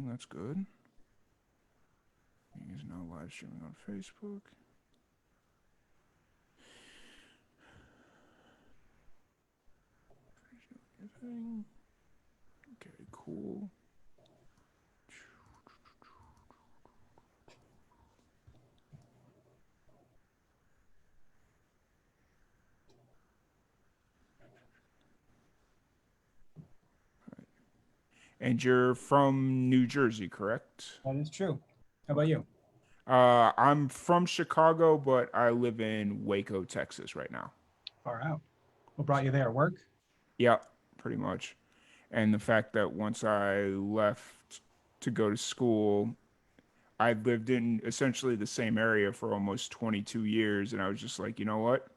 recording. That's good. He is now live streaming on Facebook. Okay, cool. And you're from New Jersey, correct? That is true. How about you? I'm from Chicago, but I live in Waco, Texas right now. Far out. What brought So, you there? Work? yeah, pretty much. And the fact that once I left to go to school, I lived in essentially the same area for almost 22 years, and I was just like, you know what?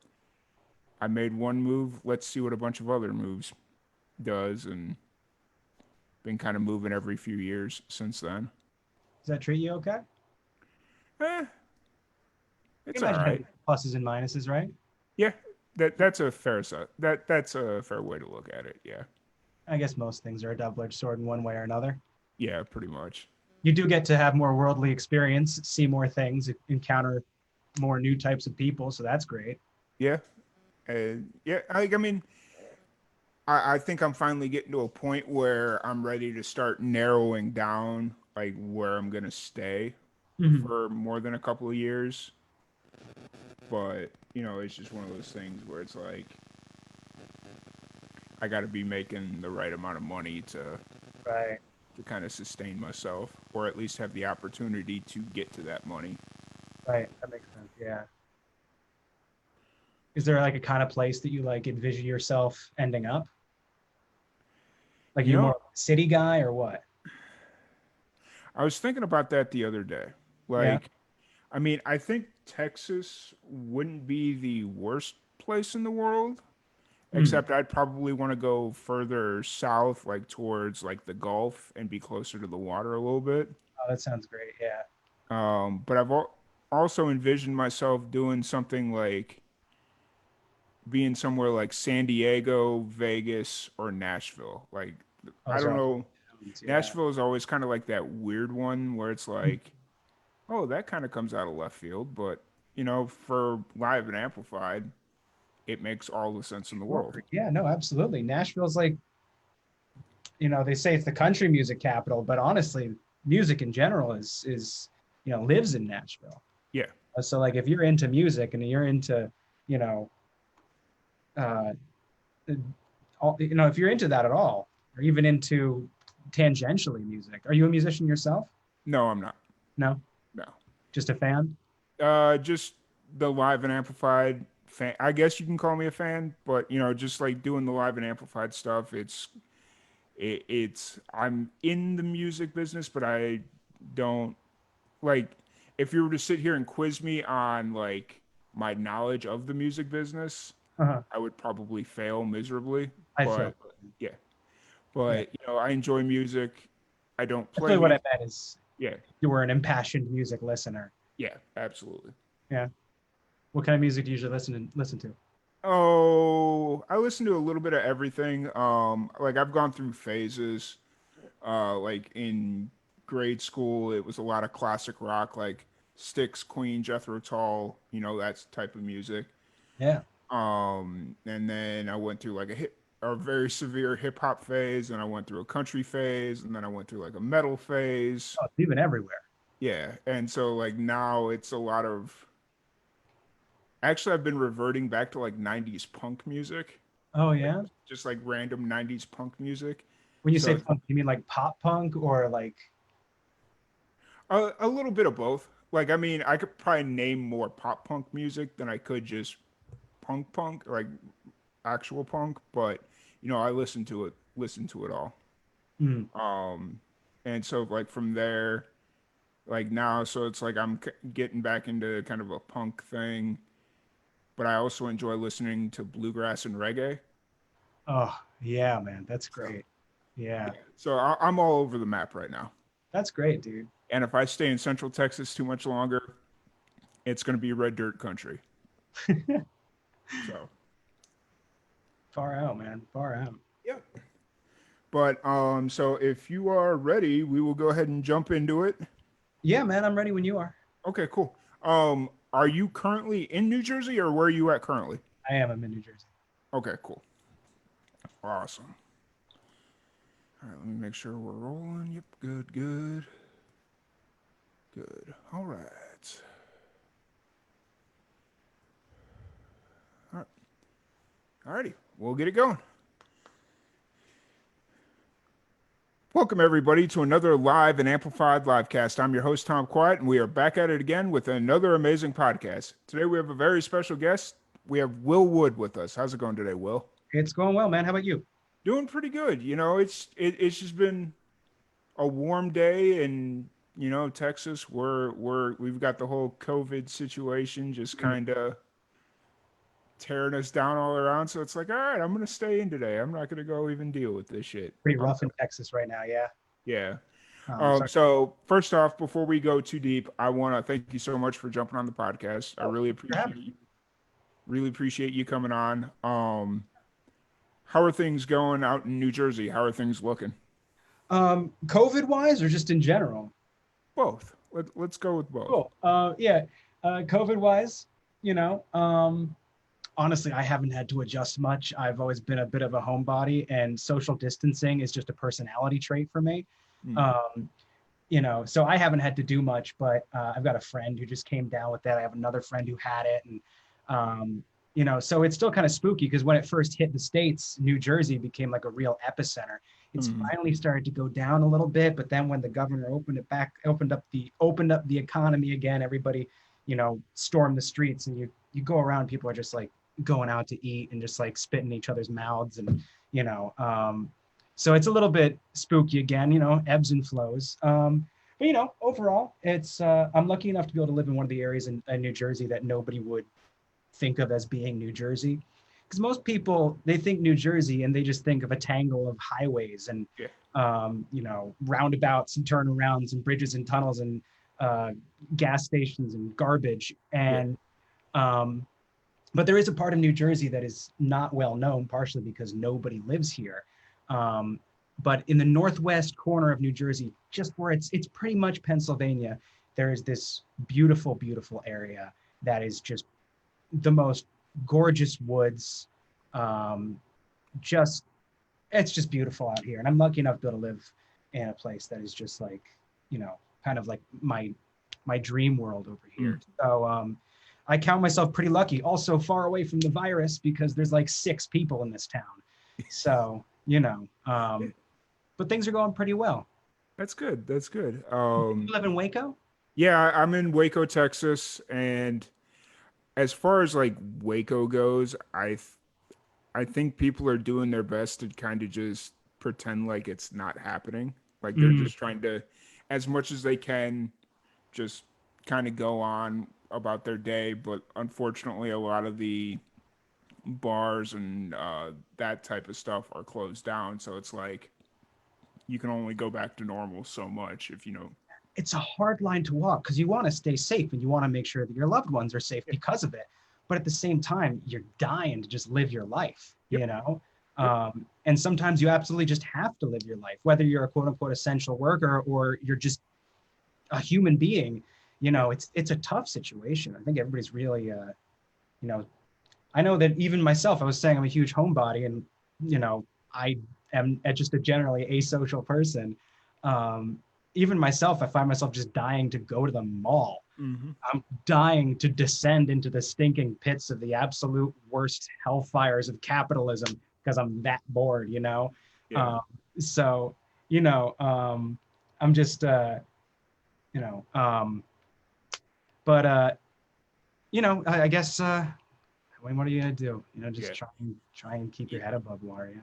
I made one move. Let's see what a bunch of other moves does, and been kind of moving every few years since then. Does that treat you okay? Eh, I it's can all imagine right. having pluses and minuses, right? Yeah, that's a that's a fair way to look at it. Yeah, I guess most things are a double-edged sword in one way or another. yeah, pretty much. You do get to have more worldly experience, see more things, encounter more new types of people, so that's great. Yeah, and yeah, I mean, I think I'm finally getting to a point where I'm ready to start narrowing down like where I'm gonna stay Mhm. for more than a couple of years. But it's just one of those things where it's like I got to be making the right amount of money Right, to kind of sustain myself, or at least have the opportunity to get to that money. right. That makes sense. Yeah. Is there like a kind of place that you like envision yourself ending up? Like You you more know, of a city guy or what? I was thinking about that the other day. Yeah. Like, I mean, I think Texas wouldn't be the worst place in the world, Mm. except I'd probably want to go further south, like towards like the Gulf and be closer to the water a little bit. Oh, that sounds great. Yeah. But also envisioned myself doing something like being somewhere like San Diego, Vegas, or Nashville. Like, I Those are don't all know. towns. Yeah. Nashville is always kind of like that weird one where it's like, oh, that kind of comes out of left field, but for live and amplified, it makes all the sense in the Sure. world. Yeah, no, absolutely. Nashville's like, they say it's the country music capital, but honestly, music in general is lives in Nashville. Yeah, So like if you're into music and you're into, you know, uh, if you're into that at all, or even into tangentially music, are you a musician yourself? no, I'm not. No, No, just a fan. just the live and amplified fan. I guess you can call me a fan, but just like doing the live and amplified stuff, it's I'm in the music business, but I don't like if you were to sit here and quiz me on like my knowledge of the music business, Uh-huh. I would probably fail miserably. I feel But yeah, yeah. but I enjoy music. I don't That's play really what I music. meant is Yeah, you were an impassioned music listener. yeah, absolutely. Yeah. What kind of music do you usually listen to? Oh, I listen to a little bit of everything. Like I've gone through phases. Like in grade school, it was a lot of classic rock, like Styx, Queen, Jethro Tull, that type of music. Yeah. And then I went through like a very severe hip hop phase, and I went through a country phase, and then I went through like a metal phase. Oh, it's even everywhere. Yeah, and so like now it's a lot of. Actually, I've been reverting back to like '90s punk music, Oh like yeah. just like random '90s punk music. When you say So punk, you mean like pop punk or like a little bit of both. Like I mean, I could probably name more pop punk music than I could just punk, like actual punk. But I listen to it all. mm, And so like from there, like now, so it's like I'm getting back into kind of a punk thing, but I also enjoy listening to bluegrass and reggae. oh yeah, man, that's So great. Yeah. yeah, so I'm all over the map right now. That's great, dude. And if I stay in Central Texas too much longer, it's going to be red dirt country. So Far out, man. Far out. yeah. But so if you are ready, we will go ahead and jump into it. Yeah, man, I'm ready when you are. Okay, cool. Are you currently in New Jersey or where are you at currently? I am. I'm in New Jersey. Okay, cool. Awesome. All right, let me make sure we're rolling. Yep, good, good, good. All right. All right. Alrighty, we'll get it going. Welcome, everybody, to another live and amplified livecast. I'm your host, Tom Quiet, and we are back at it again with another amazing podcast. Today, we have a very special guest. We have Will Wood with us. How's it going today, Will? It's going well, man. How about you? Doing pretty good. It's just been a warm day, and Texas. We've got the whole COVID situation just Mm, kind of tearing us down all around. So it's like, all right, I'm gonna stay in today. I'm not gonna go even deal with this shit. pretty rough in Texas right now. Yeah. Yeah. Sorry. So first off, before we go too deep, I want to thank you so much for jumping on the podcast. I Oh, really you're appreciate happy. you. Really appreciate you coming on. How are things going out in New Jersey? How are things looking? COVID wise, or just in general? Both. Let's go with both. Cool. Yeah. COVID wise, you know, honestly, I haven't had to adjust much. I've always been a bit of a homebody, and social distancing is just a personality trait for me. Mm, Um, so I haven't had to do much, but I've got a friend who just came down with that. I have another friend who had it, and so it's still kind of spooky because when it first hit the States, New Jersey became like a real epicenter. It's mm, finally started to go down a little bit, but then when the governor opened up the economy again, everybody, stormed the streets, and you go around, people are just like going out to eat and just like spitting in each other's mouths, and you know, so it's a little bit spooky again, ebbs and flows. But overall, it's I'm lucky enough to be able to live in one of the areas in New Jersey that nobody would think of as being New Jersey. Because most people, they think New Jersey and they just think of a tangle of highways and yeah. roundabouts and turnarounds and bridges and tunnels and uh, gas stations and garbage. Yeah. And but there is a part of New Jersey that is not well known, partially because nobody lives here. Um, but in the northwest corner of New Jersey, just where it's pretty much Pennsylvania, there is this beautiful, beautiful area that is just the most gorgeous woods. Um, just it's just beautiful out here, and I'm lucky enough to be able to live in a place that is just like kind of like my dream world over here. Mm. So I count myself pretty lucky. Also far away from the virus because there's like 6 people in this town. So but things are going pretty well. That's good. That's good. You live in Waco? Yeah, I'm in Waco, Texas, and as far as like Waco goes, I think people are doing their best to kind of just pretend like it's not happening. Like they're Mm, just trying to, as much as they can, just kind of go on about their day. But unfortunately, a lot of the bars and that type of stuff are closed down. So it's like you can only go back to normal so much if you know. it's a hard line to walk because you want to stay safe and you want to make sure that your loved ones are safe Yeah. because of it. But at the same time, you're dying to just live your life, Yep. you know? Yep. And sometimes you absolutely just have to live your life, whether you're a quote unquote essential worker or you're just a human being. Yeah. It's a tough situation. I think everybody's really, you know, I know that even myself, I was saying I'm a huge homebody and, I am just a generally asocial person. Um, Even myself, I find myself just dying to go to the mall. Hmm. I'm dying to descend into the stinking pits of the absolute worst hellfires of capitalism because I'm that bored. Yeah. Um, so, you know, I'm just, you know, but, I guess, I mean, what are you gonna do? Just Yeah. try and keep your head above water. Yeah.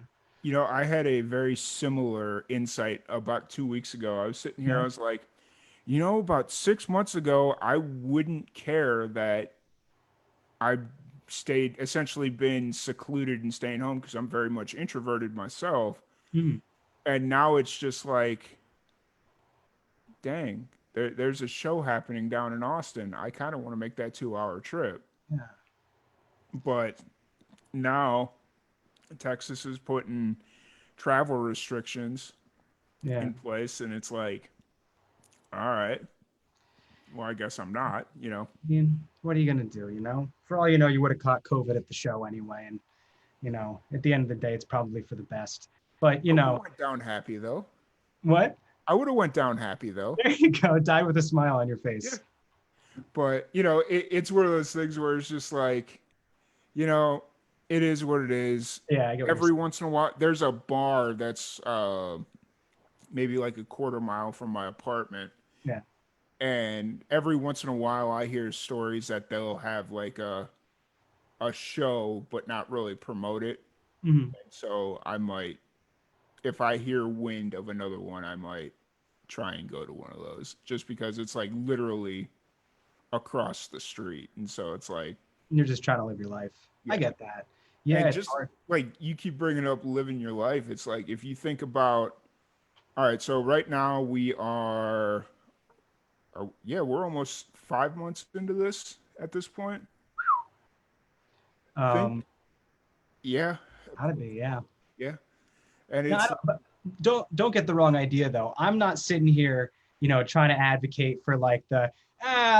I had a very similar insight about 2 weeks ago. I was sitting here, I Yeah. was like, about 6 months ago, I wouldn't care that I stayed essentially been secluded and staying home because I'm very much introverted myself. Mm, And now it's just like, dang, there's a show happening down in Austin. I kind of want to make that 2 hour trip. yeah. But now Texas is putting travel restrictions Yeah. in place, and it's like, all right, well, I guess I'm not, you know. I mean, what are you gonna do? For all you know, you would have caught COVID at the show anyway, and at the end of the day, it's probably for the best. But I would have went down happy though. what? I would have went down happy though. There you go. Die with a smile on your Yeah. face. But it's one of those things where it's just like, you know, it is what it is. Yeah, I get what you're Every saying. once in a while, there's a bar that's maybe like a quarter mile from my apartment, Yeah. and every once in a while, I hear stories that they'll have like a show, but not really promote it. Mhm. So I might, if I hear wind of another one, I might try and go to one of those, just because it's like literally across the street, and so it's like, You're just trying to live your life. I yeah. get that. Yeah, And it's just hard. like you keep bringing up living your life, it's like if you think about, all right, so right now yeah, we're almost 5 months into this at this point. I think, Um, yeah, how to be, yeah. yeah, and No, I it's don't, but don't get the wrong idea though. I'm not sitting here, trying to advocate for like the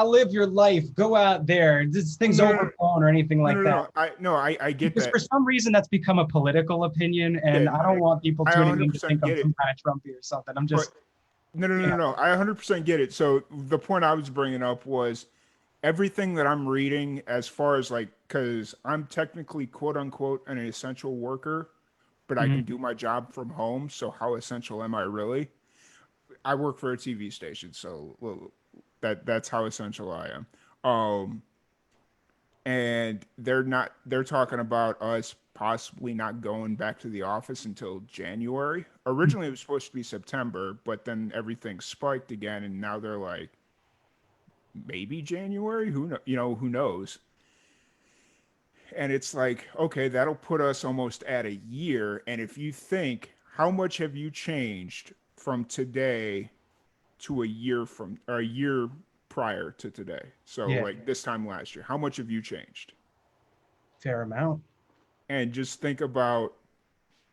live your life, go out there. This no, thing's no, no, overblown or anything no, like no, that. no. I get Because that. for some reason that's become a political opinion, Yeah, and no, I no, don't want people I tuning in to think 100% I'm get it. some kind of Trumpy or something. I'm But just, no, no, no, you no, know, no. I 100% get it. So the point I was bringing up was everything that I'm reading, as far as like, because I'm technically quote unquote an essential worker, but I can mhm. do my job from home. So how essential am I really? I work for a TV station, so well, that's how essential I am. Um, and they're talking about us possibly not going back to the office until January. Originally, it was supposed to be September, but then everything spiked again, and now they're like maybe January. Who know? You know, who knows? And it's like, okay, that'll put us almost at a year. And if you think, how much have you changed from today to a year from, or a year prior to today? So Yeah, like this time last year, how much have you changed? fair amount. And just think about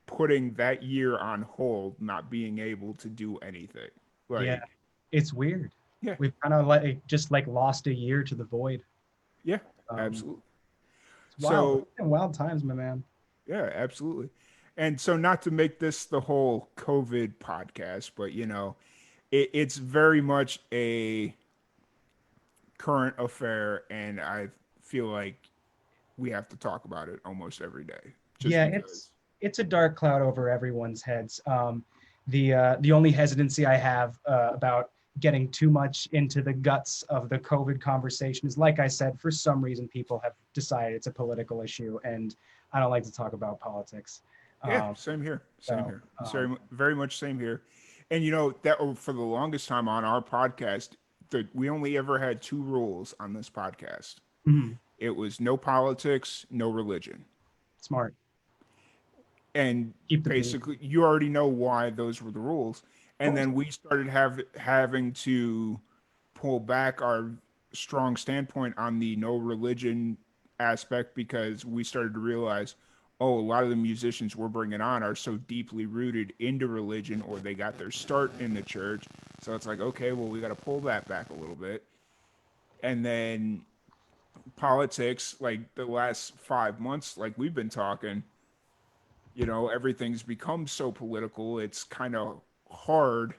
putting that year on hold, not being able to do anything. Yeah, Like, it's weird. yeah, We've kind of like just like lost a year to the void. yeah, Um, absolutely. it's wild. So, Wild times, my man. yeah, absolutely. And so, not to make this the whole COVID podcast, but it's very much a current affair, and I feel like we have to talk about it almost every day, just Yeah, because. it's a dark cloud over everyone's heads. The only hesitancy I have about getting too much into the guts of the COVID conversation is, like I said, for some reason people have decided it's a political issue, and I don't like to talk about politics. Yeah, Um, same here. Same so here. It's very much same here. And that for the longest time on our podcast, we only ever had two rules on this podcast. mhm, It was no politics, no religion. smart. And Keep the peace. basically, you already know why those were the rules. Of And course. then we started having to pull back our strong standpoint on the no religion aspect because we started to realize, oh, a lot of the musicians we're bringing on are so deeply rooted into religion or they got their start in the church. So it's like, okay, well, we got to pull that back a little bit. And then politics, like the last 5 months, like we've been talking, everything's become so political. It's kind of hard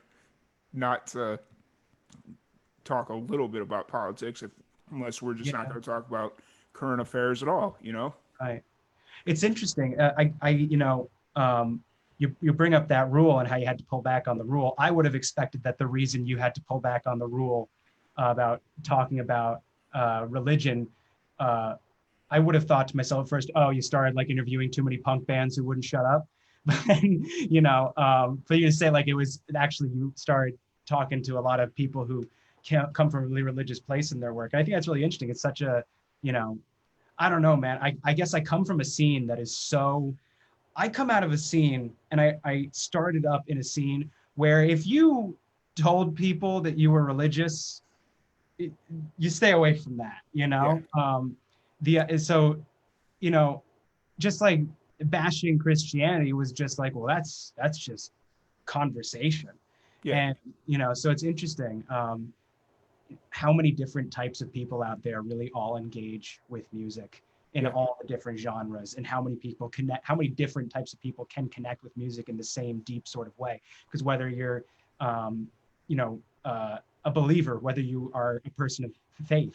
not to talk a little bit about politics unless we're just not Yeah, going to talk about current affairs at all. right. It's interesting. You bring up that rule and how you had to pull back on the rule. I would have expected that the reason you had to pull back on the rule about talking about religion, uh, I would have thought to myself first, oh, you started like interviewing too many punk bands who wouldn't shut up. But then, for you to say like it was actually you started talking to a lot of people who can't come from a really religious place in their work. I think that's really interesting. It's such a, you know, I don't know, man. I guess I come from a scene that is so, I come out of a scene and I started up in a scene where if you told people that you were religious, it, you stay away from that, Yeah. so, you know, just like bashing Christianity was just like, well, that's just conversation. Yeah, And so it's interesting how many different types of people out there really all engage with music in yeah, all the different genres, and how many people connect, how many different types of people can connect with music in the same deep sort of way. Because whether you're um, you know a believer, whether you are a person of faith,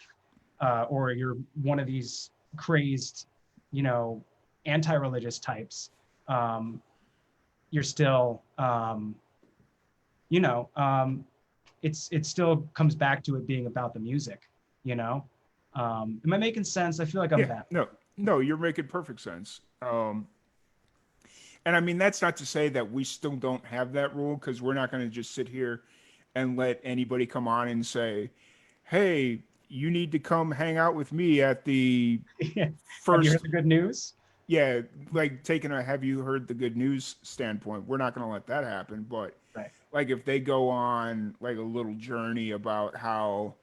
or you're one of these crazed, you know anti-religious types, um, you're still you know it still comes back to it being about the music. you know am I making sense? I feel like I'm yeah. bad. No, no, you're making perfect sense. And I mean, that's not to say that we still don't have that rule, because we're not going to just sit here and let anybody come on and say, hey, you need to come hang out with me at the Have you heard first, the good news? yeah, like taking a have you heard the good news standpoint. We're not going to let that happen. But Right. like if they go on like a little journey about how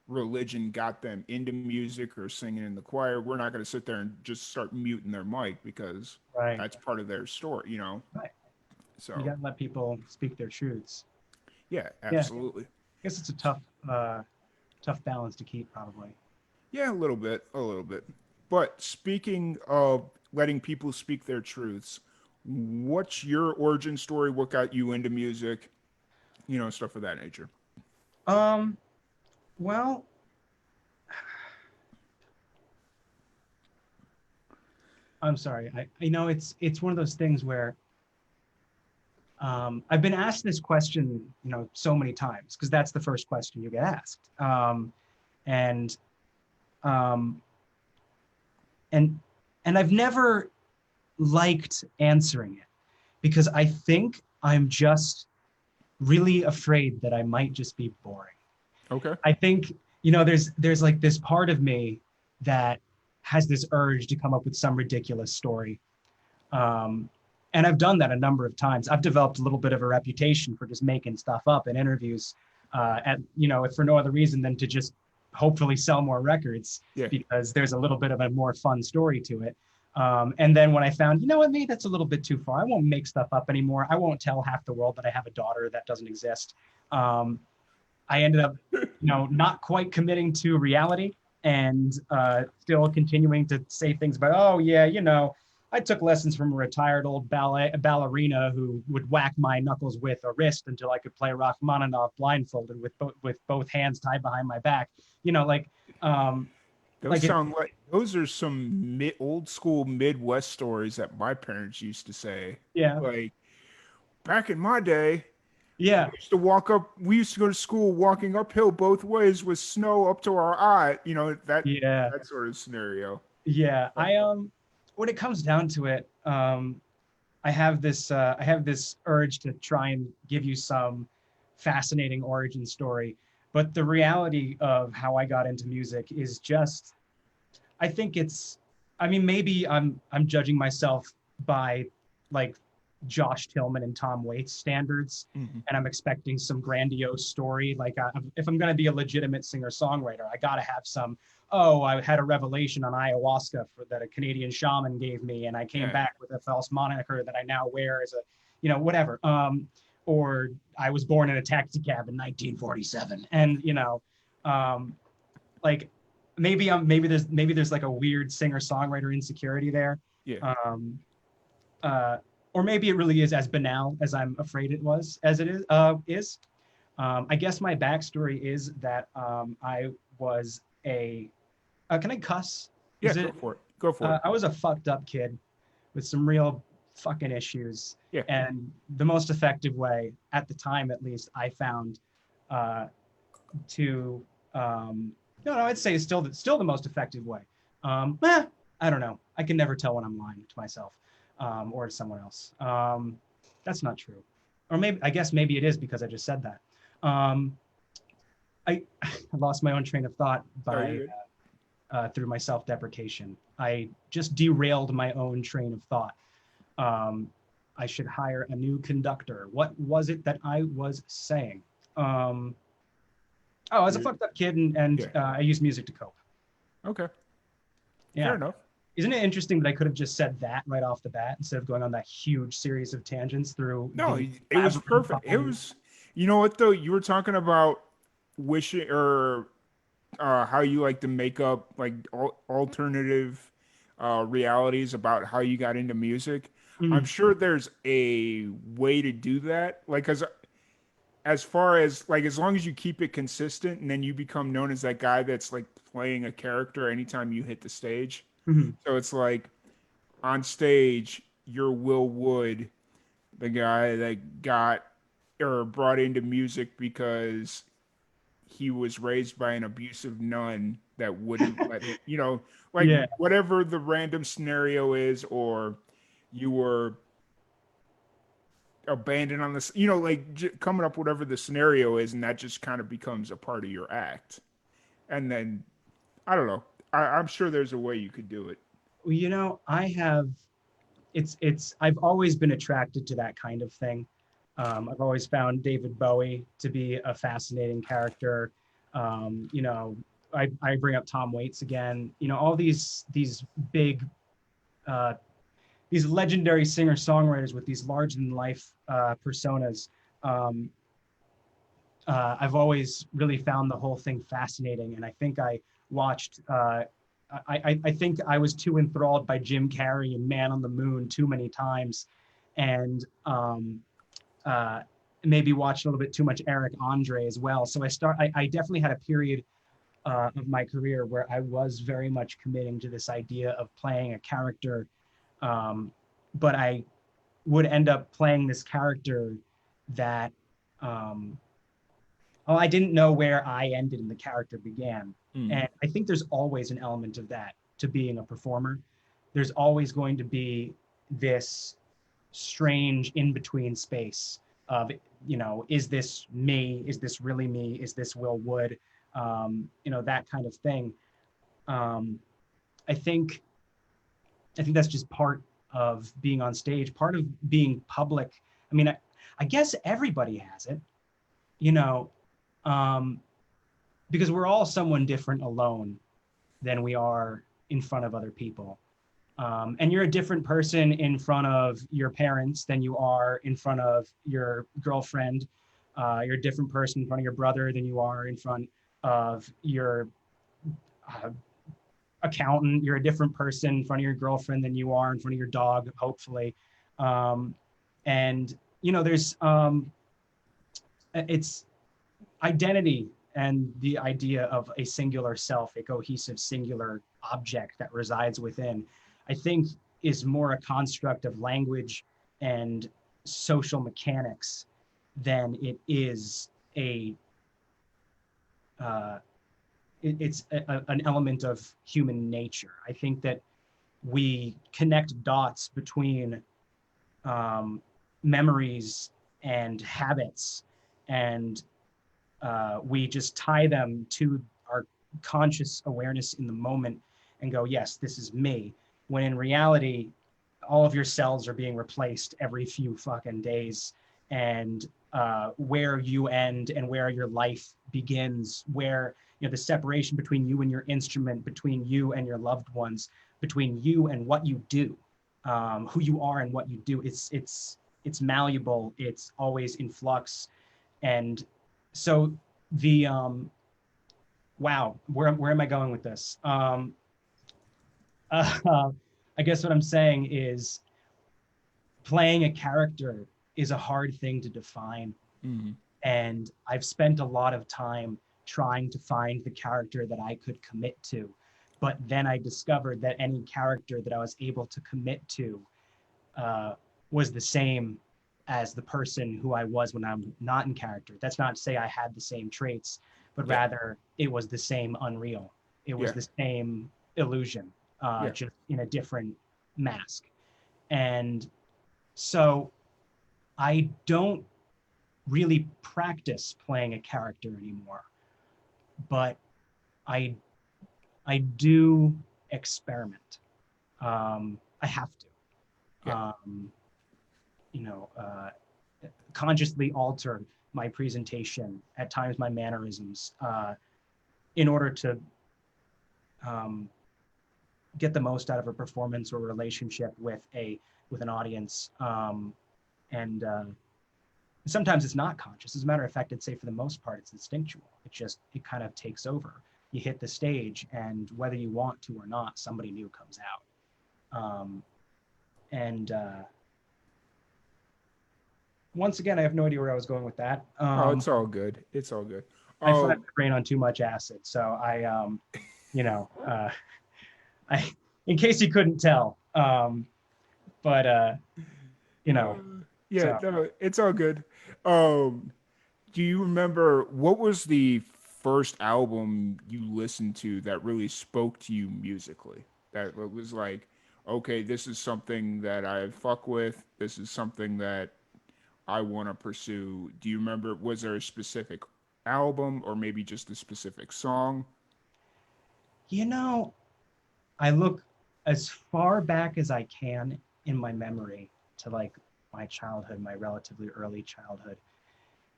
religion got them into music or singing in the choir, we're not going to sit there and just start muting their mic, because Right. that's part of their story. Right. You So, got to let people speak their truths. yeah, Yeah. I absolutely. guess it's a tough balance to keep, probably. Yeah, a little bit. But speaking of letting people speak their truths, what's your origin story? What got you into music? Stuff of that nature. Um. Well, I'm sorry. It's one of those things where I've been asked this question, so many times, because that's the first question you get asked. And um, and and I've never liked answering it, because I think I'm just really afraid that I might just be boring. Okay. I think, there's like this part of me that has this urge to come up with some ridiculous story. Um, and I've done that a number of times. I've developed a little bit of a reputation for just making stuff up in interviews, if for no other reason than to just hopefully sell more records, Yeah. because there's a little bit of a more fun story to it. And then when I found, maybe that's a little bit too far. I won't make stuff up anymore. I won't tell half the world that I have a daughter that doesn't exist. Um, I ended up, not quite committing to reality, and still continuing to say things about, oh yeah, I took lessons from a retired old ballerina who would whack my knuckles with a wrist until I could play Rachmaninoff blindfolded with both hands tied behind my back. You know, like, um, Those like it, sound like those are some old school Midwest stories that my parents used to say. yeah, Like back in my day, yeah, we used to go to school walking uphill both ways with snow up to our eye, yeah. that sort of scenario. Yeah, But when it comes down to it, I have this urge to try and give you some fascinating origin story, but the reality of how I got into music is just, I think it's, I mean, maybe I'm judging myself by like Josh Tillman and Tom Waits standards, mhm. and I'm expecting some grandiose story. Like, if I'm going to be a legitimate singer-songwriter, I got to have some. Oh, I had a revelation on ayahuasca that a Canadian shaman gave me, and I came Yeah, back with a false moniker that I now wear as a, whatever. Or I was born in a taxi cab in 1947, and um, like maybe there's like a weird singer songwriter insecurity there. yeah. um or maybe it really is as banal as I'm afraid it was as it is. I guess my backstory is that I was a can I cuss? Yeah, Is go it for it. Go for it. I was a fucked up kid with some real fucking issues. Yeah. And the most effective way, at the time at least, I found uh, to no, I'd say still the most effective way. I don't know. I can never tell when I'm lying to myself, or to someone else. That's not true. Or maybe, I guess maybe it is, because I just said that. Um, I lost my own train of thought Oh, you're by good. through my self-deprecation. I just derailed my own train of thought. Um, I should hire a new conductor. What was it that I was saying? Um, I was a You're, fucked up kid, and yeah. I used music to cope. Okay. Fair Yeah. enough. Isn't it interesting that I could have just said that right off the bat instead of going on that huge series of tangents through No, the it was perfect. It labyrinthine? was, you know what though? You were talking about wishing or how you like to make up like alternative realities about how you got into music. I'm Mm, sure there's a way to do that. Like, as far as like as long as you keep it consistent and then you become known as that guy that's like playing a character anytime you hit the stage. mhm. So it's like on stage, you're Will Wood, the guy that got or brought into music because he was raised by an abusive nun that wouldn't let him, like Yeah, whatever the random scenario is, or you were abandoned on this, like coming up whatever the scenario is, and that just kind of becomes a part of your act. And then I don't know. I'm sure there's a way you could do it. well, I have. I've always been attracted to that kind of thing. I've always found David Bowie to be a fascinating character. I bring up Tom Waits again. All these big uh, these legendary singer songwriters with these large than life personas. Um, I've always really found the whole thing fascinating, and I think I watched. I think I was too enthralled by Jim Carrey and Man on the Moon too many times, and uh, maybe watched a little bit too much Eric Andre as well. So I definitely had a period of my career where I was very much committing to this idea of playing a character, um, but I would end up playing this character that um, oh, I didn't know where I ended and the character began. Mm. And I think there's always an element of that to being a performer. There's always going to be this strange in between space of, is this me? Is this really me? Is this Will Wood? That kind of thing. Um, I think I think that's just part of being on stage, part of being public. I mean, I guess everybody has it, you know, um, because we're all someone different alone than we are in front of other people. And you're a different person in front of your parents than you are in front of your girlfriend. You're a different person in front of your brother than you are in front of your uh, accountant. You're a different person in front of your girlfriend than you are in front of your dog, hopefully. Um, and there's it's identity and the idea of a singular self, a cohesive singular object that resides within, I think is more a construct of language and social mechanics than it is a uh, it's an element of human nature. I think that we connect dots between um, memories and habits, and we just tie them to our conscious awareness in the moment and go, yes, this is me. When in reality, all of your cells are being replaced every few fucking days. And where you end and where your life begins, where the separation between you and your instrument, between you and your loved ones, between you and what you do, who you are and what you do, it's malleable. It's always in flux. And so the wow, where am I going with this? I guess what I'm saying is playing a character is a hard thing to define, Mm. and I've spent a lot of time trying to find the character that I could commit to, but then I discovered that any character that I was able to commit to uh, was the same as the person who I was when I'm not in character. That's not to say I had the same traits, but Yeah. rather it was the same unreal. It was Yeah. the same illusion, Yeah. just in a different mask. And so I don't really practice playing a character anymore, but I I do experiment. I have to. Yeah. You know, consciously alter my presentation, at times my mannerisms, in order to um, get the most out of a performance or relationship with an audience. And sometimes it's not conscious. As a matter of fact, I'd say for the most part, it's instinctual. It kind of takes over. You hit the stage, and whether you want to or not, somebody new comes out. And Once again, I have no idea where I was going with that. Oh, it's all good. It's all good. I flat Oh, my brain on too much acid, so you know, I, in case you couldn't tell, but you uh, know, yeah, so no, it's all good. Um, do you remember what was the first album you listened to that really spoke to you musically? That was like, okay, this is something that I fuck with. This is something that I want to pursue. Do you remember, was there a specific album or maybe just a specific song? you know, I look as far back as I can in my memory to like my childhood, my relatively early childhood,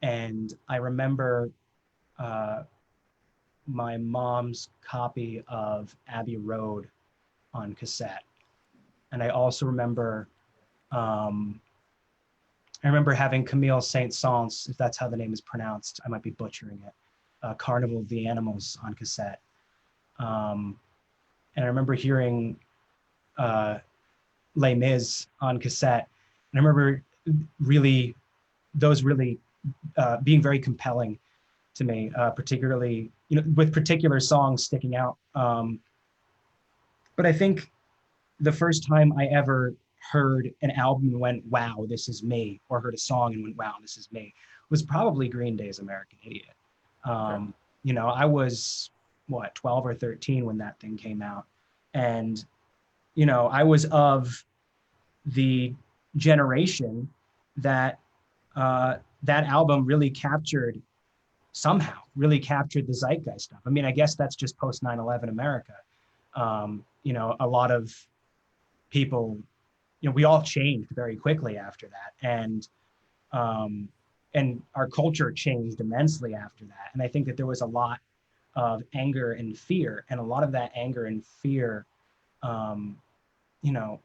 and I remember uh, my mom's copy of Abbey Road on cassette, and um, I remember having Camille Saint-Saëns, if that's how the name is pronounced. I might be butchering it. Carnival of the Animals on cassette. Um, and I remember hearing uh, Les Mis on cassette. And I remember really those really being very compelling to me, particularly with particular songs sticking out. But I think the first time I ever heard an album and went, "Wow, this is me," or heard a song and went, "Wow, this is me," was probably Green Day's "American Idiot." Okay. I was what 12 or 13 when that thing came out, and I was of the generation that that album really captured somehow really captured the zeitgeist stuff. I mean, I guess that's just post 9/11 America. A lot of people, we all changed very quickly after that, um, and our culture changed immensely after that. And I think that there was a lot of anger and fear, and a lot of that anger and fear, um, you know,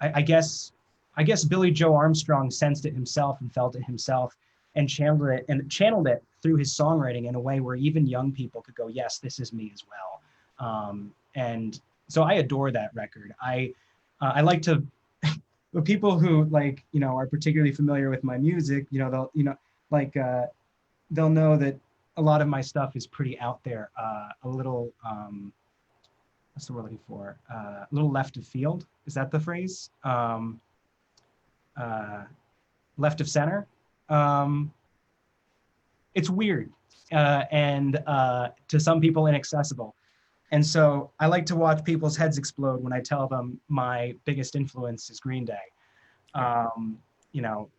I guess Billy Joe Armstrong sensed it himself and felt it himself and channeled it through his songwriting in a way where even young people could go, yes, this is me as well. And so I adore that record. I like to the people who are particularly familiar with my music, like they'll know that a lot of my stuff is pretty out there, a little what's the word looking for? A little left of field. Is that the phrase? Uh, Left of center. Um, it's weird and to some people inaccessible. And so I like to watch people's heads explode when I tell them my biggest influence is Green Day. Yeah. Um,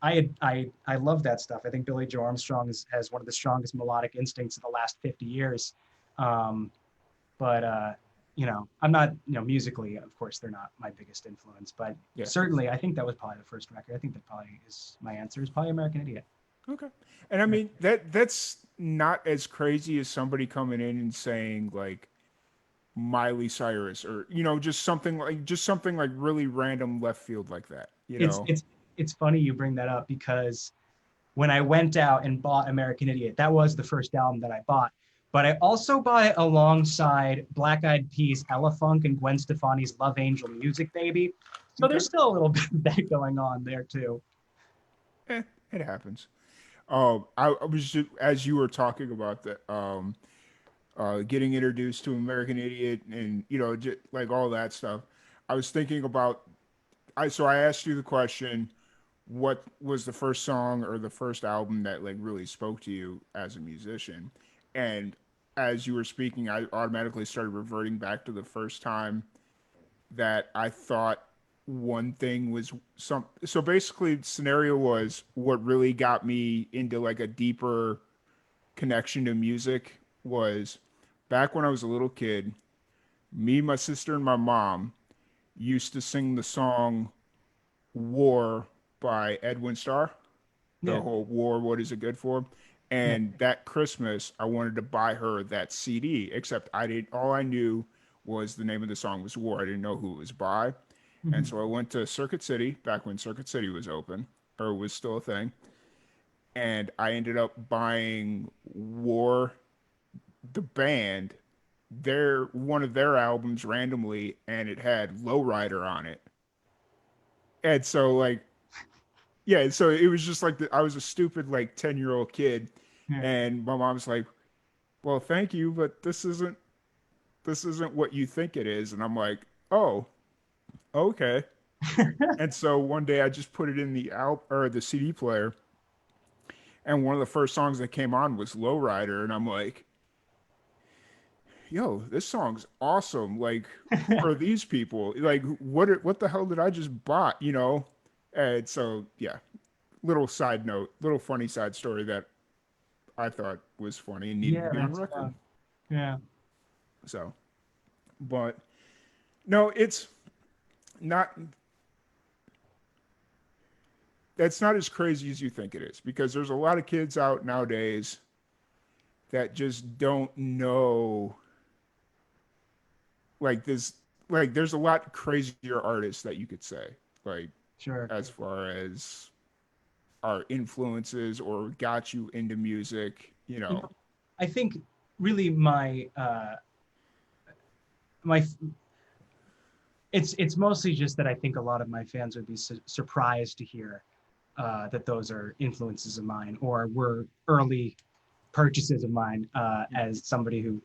I love that stuff. I think Billy Joe Armstrong has one of the strongest melodic instincts of the last 50 years. Um, but I'm not, musically, of course, they're not my biggest influence, but Yeah. certainly I think that was probably the first record. I think that probably is my answer is probably American Idiot. Okay. And I mean that's not as crazy as somebody coming in and saying like Miley Cyrus or just something like really random left field like that, you It's know. it's it's funny you bring that up because when I went out and bought American Idiot, that was the first album that I bought. But I also bought it alongside Black Eyed Peas, Ella Funk, and Gwen Stefani's Love Angel Music Baby. So Okay. there's still a little bit of that going on there too. It happens. I was just as you were talking about that getting introduced to American Idiot and like all that stuff. I was thinking about I asked you the question, what was the first song or the first album that like really spoke to you as a musician? And as you were speaking, I automatically started reverting back to the first time that I thought one thing was some so basically the scenario was what really got me into like a deeper connection to music was back when I was a little kid, me, my sister, and my mom used to sing the song War by Edwin Starr, the Yeah, whole War, What Is It Good For? yeah, And that Christmas, I wanted to buy her that CD, except all I knew was the name of the song was War. I didn't know who it was by. And Mhm. so I went to Circuit City back when Circuit City was open or was still a thing. And I ended up buying War, the band, their one of their albums randomly, and it had Lowrider on it. And so like yeah, so it was just like I was a stupid like 10-year-old kid, Yeah. and my mom's like, "Well, thank you, but this isn't what you think it is." And I'm like, "Oh, okay." And so one day I just put it in the CD player, and one of the first songs that came on was Lowrider, and I'm like, "Yo, this song's awesome. Like, who are these people? Like, what the hell did I just buy, you know?" And so, yeah, little side note, little funny side story that I thought was funny and needed to Yeah, be on that's record. yeah. So, but no, it's not that's not as crazy as you think it is because there's a lot of kids out nowadays that just don't know like this like there's a lot crazier artists that you could say like Sure. as far as our influences or got you into music, you You know. know, I think really my it's mostly just that I think a lot of my fans would be surprised to hear that those are influences of mine or were early purchases of mine as somebody who,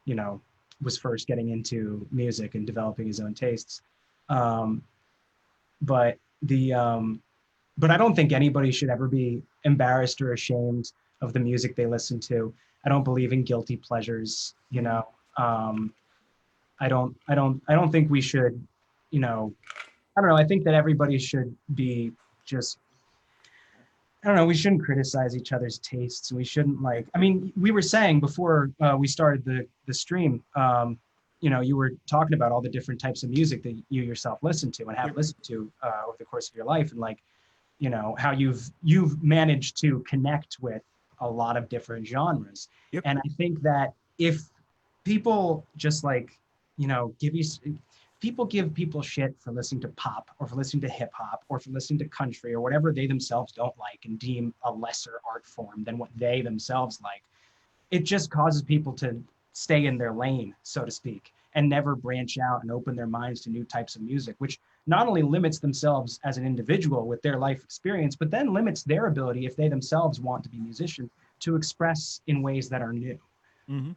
you know, was first getting into music and developing his own tastes. Um, but the but I don't think anybody should ever be embarrassed or ashamed of the music they listen to. I don't believe in guilty pleasures, you Mm-hmm. know. Um, I don't think we should, you know, I don't know. I think that everybody should be just I don't know. We shouldn't criticize each other's tastes. We shouldn't like. I mean, we were saying before we started the stream. You know, you were talking about all the different types of music that you yourself listen to and have Yep. listened to over the course of your life, and like, you know, how you've managed to connect with a lot of different genres. Yep. And I think that if people just like, you know, people give people shit for listening to pop or for listening to hip hop or for listening to country or whatever they themselves don't like and deem a lesser art form than what they themselves like. It just causes people to stay in their lane, so to speak, and never branch out and open their minds to new types of music, which not only limits themselves as an individual with their life experience, but then limits their ability, if they themselves want to be musicians, to express in ways that are new. Mm-hmm.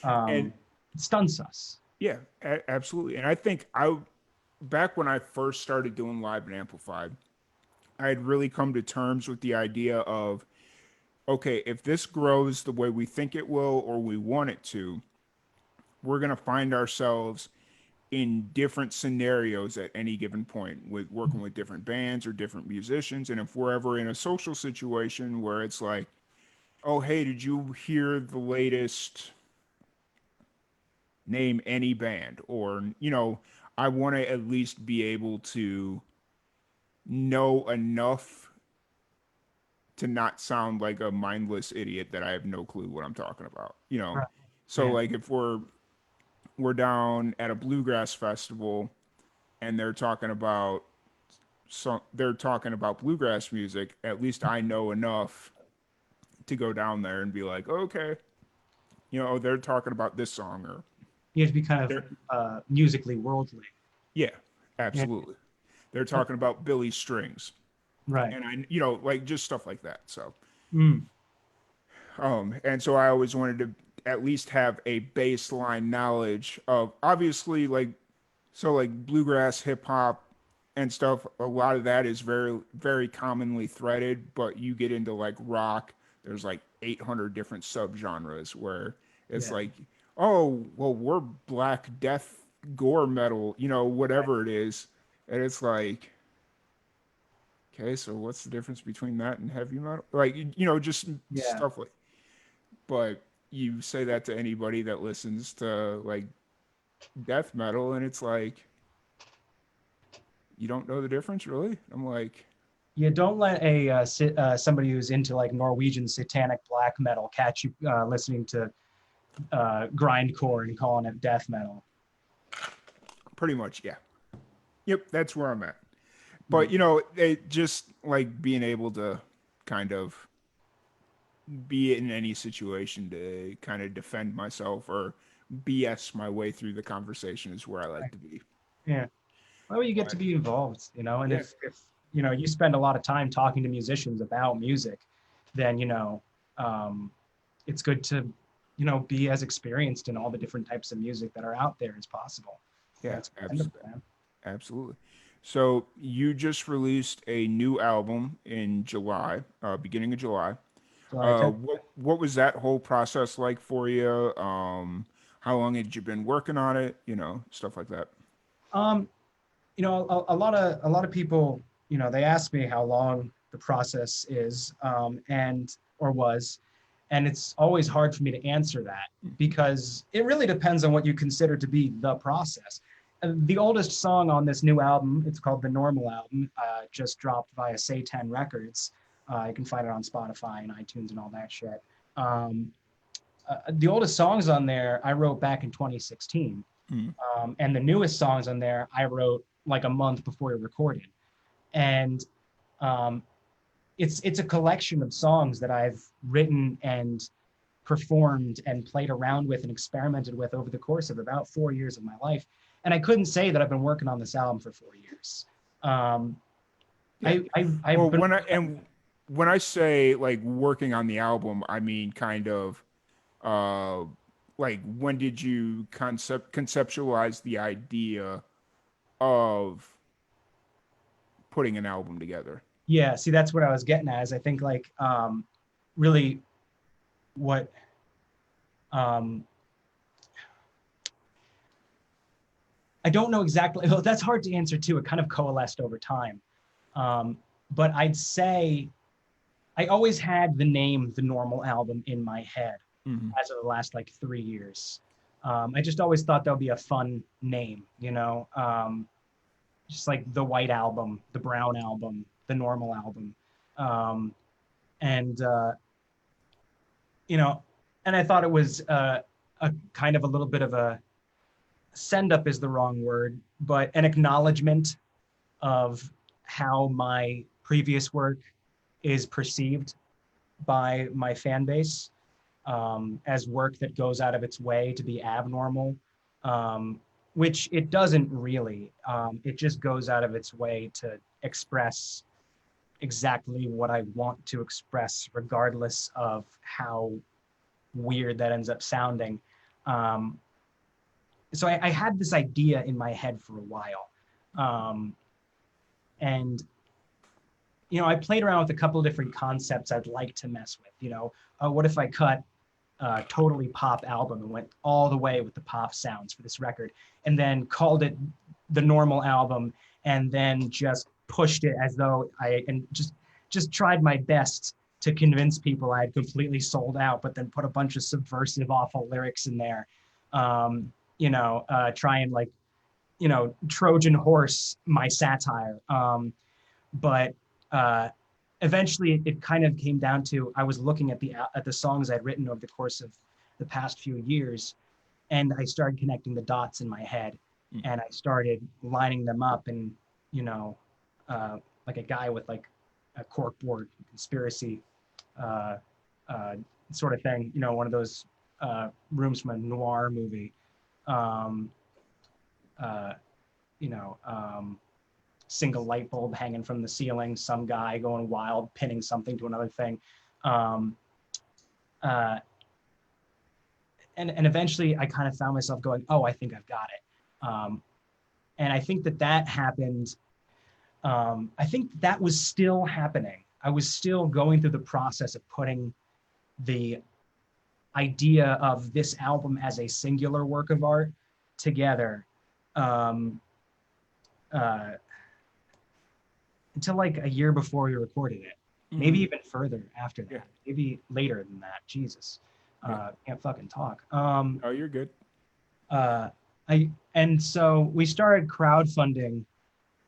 And Um, it stunts us. yeah, absolutely. And I think I back when I first started doing live and amplified, I had really come to terms with the idea of okay, if this grows the way we think it will or we want it to, we're going to find ourselves in different scenarios at any given point with working with different bands or different musicians. And if we're ever in a social situation where it's like, oh, hey, did you hear the latest name any band? Or, I want to at least be able to know enough to not sound like a mindless idiot that I have no clue what I'm talking about, you know. Right. So Yeah. like if we're down at a bluegrass festival and they're talking about bluegrass music, at least I know enough to go down there and be like, okay, they're talking about this song or You have to be kind of they're musically worldly. yeah, Yeah. absolutely. They're talking about Billy Strings Right. and like just stuff like that. So, Mm. and so I always wanted to at least have a baseline knowledge of obviously like bluegrass, hip hop, and stuff. A lot of that is very very commonly threaded, but you get into like rock. There's like 800 different subgenres where it's Yeah. like, oh well, we're black death gore metal, Right. whatever it is, and it's like. Okay, so what's the difference between that and heavy metal? Like, just Yeah. stuff like. But you say that to anybody that listens to like death metal, and it's like, you don't know the difference, really? I'm like, You don't let a somebody who's into like Norwegian satanic black metal catch you listening to grindcore and calling it death metal. pretty much, yeah. Yep, that's where I'm at. But Mm. you know, it just like being able to kind of be in any situation to kind of defend myself or BS my way through the conversation is where I like Right. to be. Yeah. Well, you get to But be involved, and yeah, if you spend a lot of time talking to musicians about music, then um, it's good to be as experienced in all the different types of music that are out there as possible. yeah, That's commendable, man. absolutely. So you just released a new album in July, beginning of July. July 10th. What was that whole process like for you? How long had you been working on it? You know, stuff like that. Um, a lot of people, they ask me how long the process is, and or was, and it's always hard for me to answer that because it really depends on what you consider to be the process. The oldest song on this new album, it's called the Normal Album, just dropped via Say 10 Records. You can find it on Spotify and iTunes and all that shit. Um, the oldest songs on there I wrote back in 2016. Mm, And the newest songs on there I wrote like a month before we recorded. And um, it's a collection of songs that I've written and performed and played around with and experimented with over the course of about 4 years of my life. And I couldn't say that I've been working on this album for 4 years. Um, yeah. I've Well, been when I say like working on the album, I mean kind of uh like when did you conceptualize the idea of putting an album together? yeah. See, that's what I was getting at. Is I think like really what um, I don't know exactly. Well, that's hard to answer too. It kind of coalesced over time. But I'd say I always had the name The Normal Album in my head Hmm. as of the last like 3 years. I just always thought that would be a fun name, just like the White Album, the Brown Album, the Normal Album. Um, and, you know, and I thought it was a kind of a little bit of a send up is the wrong word, but an acknowledgement of how my previous work is perceived by my fan base, as work that goes out of its way to be abnormal, which it doesn't really. It just goes out of its way to express exactly what I want to express, regardless of how weird that ends up sounding. Um, so I had this idea in my head for a while. Um, and I played around with a couple of different concepts I'd like to mess with. What if I cut a totally pop album and went all the way with the pop sounds for this record, and then called it the Normal Album, and then just pushed it as though just tried my best to convince people I had completely sold out, but then put a bunch of subversive, awful lyrics in there. Try and like, Trojan horse my satire. But uh, eventually it kind of came down to I was looking at the songs I'd written over the course of the past few years, and I started connecting the dots in my head, Mm. and I started lining them up, and like a guy with like a corkboard conspiracy uh, uh, sort of thing, one of those rooms from a noir movie. Um, uh, you know, single light bulb hanging from the ceiling, some guy going wild, pinning something to another thing. Um, uh, and eventually I kind of found myself going, oh, I think I've got it. And I think that happened. I think that was still happening. I was still going through the process of putting the idea of this album as a singular work of art together. Um, uh, until like a year before we recorded it, maybe Hmm. even further after Yeah, that, maybe later than that. Jesus, yeah. can't fucking talk. Oh, you're good. Uh, and so we started crowdfunding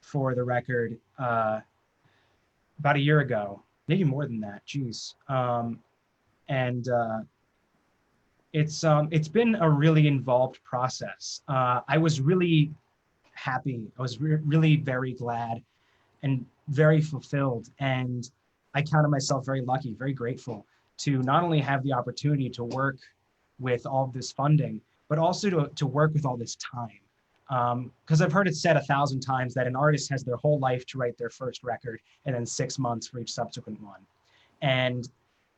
for the record about a year ago, maybe more than that. Jeez, and it's been a really involved process. I was really happy. I was really very glad and very fulfilled. And I counted myself very lucky, very grateful to not only have the opportunity to work with all of this funding, but also to work with all this time. Because I've heard it said 1,000 times that an artist has their whole life to write their first record and then 6 months for each subsequent one. And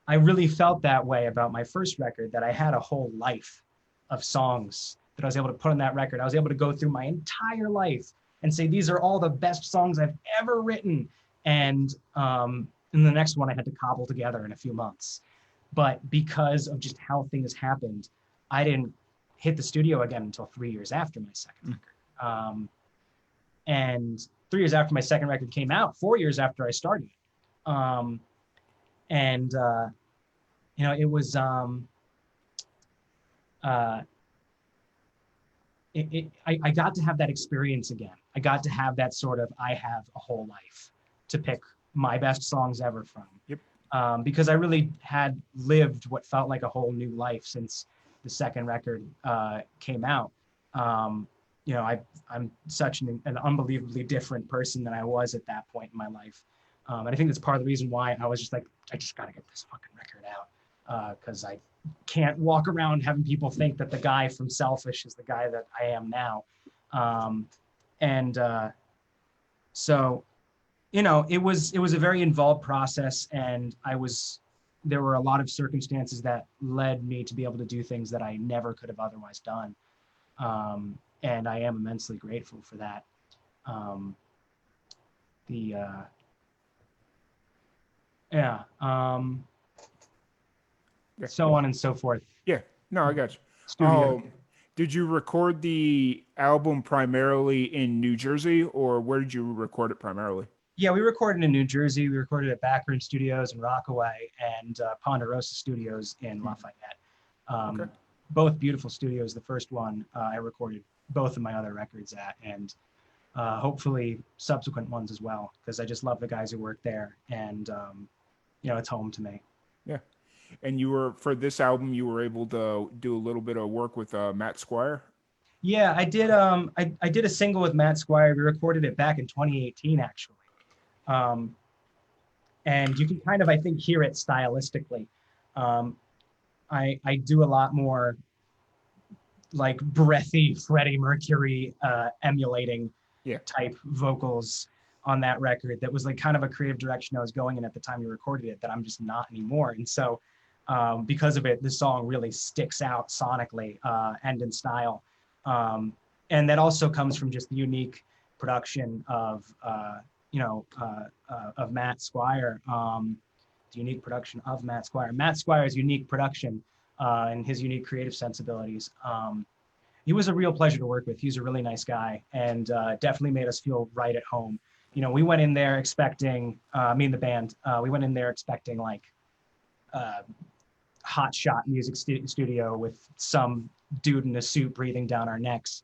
I really felt that way about my first record, that I had a whole life of songs that I was able to put on that record. I was able to go through my entire life and say, these are all the best songs I've ever written. And in the next one, I had to cobble together in a few months. But because of just how things happened, I didn't hit the studio again until 3 years after my second record. And 3 years after my second record came out, 4 years after I started. Um, and it was I got to have that experience again. I got to have that sort of, I have a whole life to pick my best songs ever from. Yep. Because I really had lived what felt like a whole new life since the second record came out. I'm such an unbelievably different person than I was at that point in my life. And I think that's part of the reason why I was just like, I just got to get this fucking record out. Because I can't walk around having people think that the guy from Selfish is the guy that I am now. So, it was a very involved process, and there were a lot of circumstances that led me to be able to do things that I never could have otherwise done. And I am immensely grateful for that. Yeah. So on and so forth. Yeah. No, I got you. Studio. Did you record the album primarily in New Jersey, or where did you record it primarily? Yeah, we recorded in New Jersey. We recorded at Backroom Studios in Rockaway and Ponderosa Studios in Lafayette. Okay. Both beautiful studios. The first one I recorded both of my other records at, and hopefully subsequent ones as well, because I just love the guys who work there, and it's home to me. Yeah. And for this album, you were able to do a little bit of work with Matt Squire. Yeah, I did. I did a single with Matt Squire. We recorded it back in 2018, actually. And you can kind of, I think, hear it stylistically. I do a lot more like breathy Freddie Mercury emulating Yeah. type vocals on that record. That was like kind of a creative direction I was going in at the time we recorded it, that I'm just not anymore. And so because of it, this song really sticks out sonically and in style. And that also comes from just the unique production of Matt Squire. The unique production of Matt Squire. Matt Squire's unique production and his unique creative sensibilities. He was a real pleasure to work with. He's a really nice guy, and definitely made us feel right at home. We went in there expecting, me and the band, we went in there expecting like hot shot music studio with some dude in a suit breathing down our necks.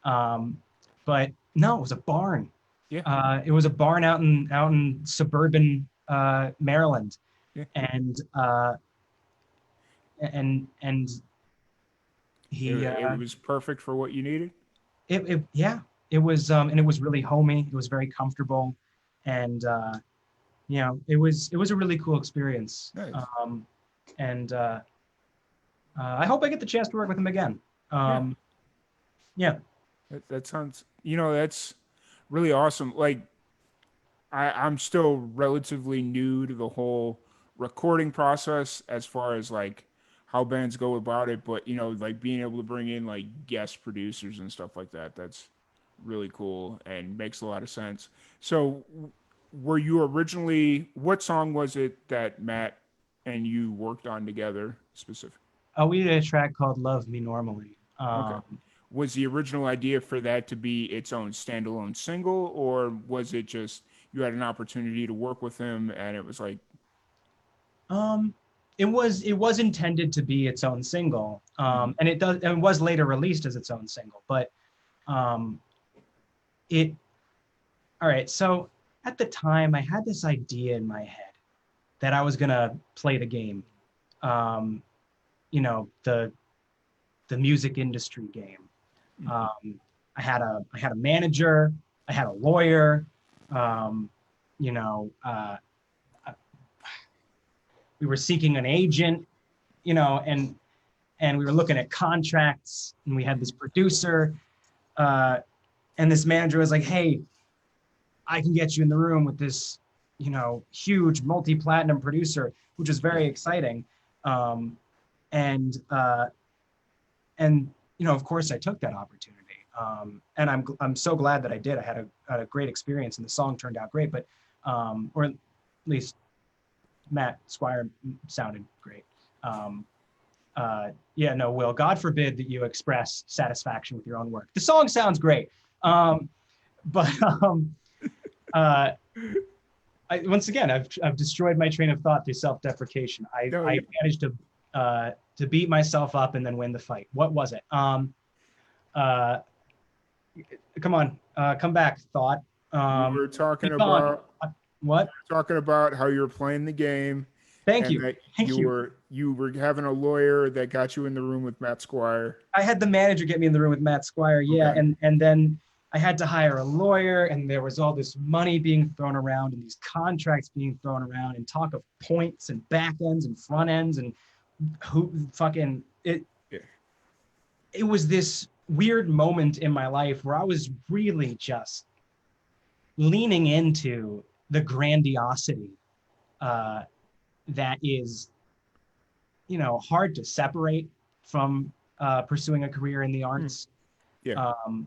But no, it was a barn. Yeah. It was a barn out in suburban Maryland, Yeah. and he It was perfect for what you needed. yeah, it was and it was really homey. It was very comfortable, and it was a really cool experience. Nice. And I hope I get the chance to work with him again. Yeah. That sounds, that's really awesome. Like, I'm still relatively new to the whole recording process as far as like how bands go about it, but like being able to bring in like guest producers and stuff like that, that's really cool and makes a lot of sense. So, were you originally, what song was it that Matt and you worked on together specifically? We did a track called "Love Me Normally." Okay. Was the original idea for that to be its own standalone single, or was it just you had an opportunity to work with him and it was like, Um, it was intended to be its own single, mhm, and it was later released as its own single. But um, it all right. So at the time, I had this idea in my head that I was gonna play the game, um, the music industry game. mhm, Um, I had a manager, I had a lawyer, um, you know, we were seeking an agent, and we were looking at contracts, and we had this producer, uh, and this manager was like, "Hey, I can get you in the room with this, huge multi-platinum producer," which was very exciting. Um, and and of course, I took that opportunity. And I'm so glad that I did. I had a great experience, and the song turned out great. But or at least Matt Squire sounded great. Yeah, no, Will, God forbid that you express satisfaction with your own work. The song sounds great. But uh, once again, I've destroyed my train of thought through self-deprecation. No, I managed to beat myself up and then win the fight. What was it? Uh, Come on, come back, thought. you were talking Keep on. about What? how you're playing the game, Thank and you. that Thank you. you were having a lawyer that got you in the room with Matt Squire. I had the manager get me in the room with Matt Squire, yeah, Okay. and then I had to hire a lawyer, and there was all this money being thrown around, and these contracts being thrown around, and talk of points and back ends and front ends, and who fucking it. Yeah. It was this weird moment in my life where I was really just leaning into the grandiosity uh, that is, hard to separate from pursuing a career in the Hmm. arts. Yeah. Um,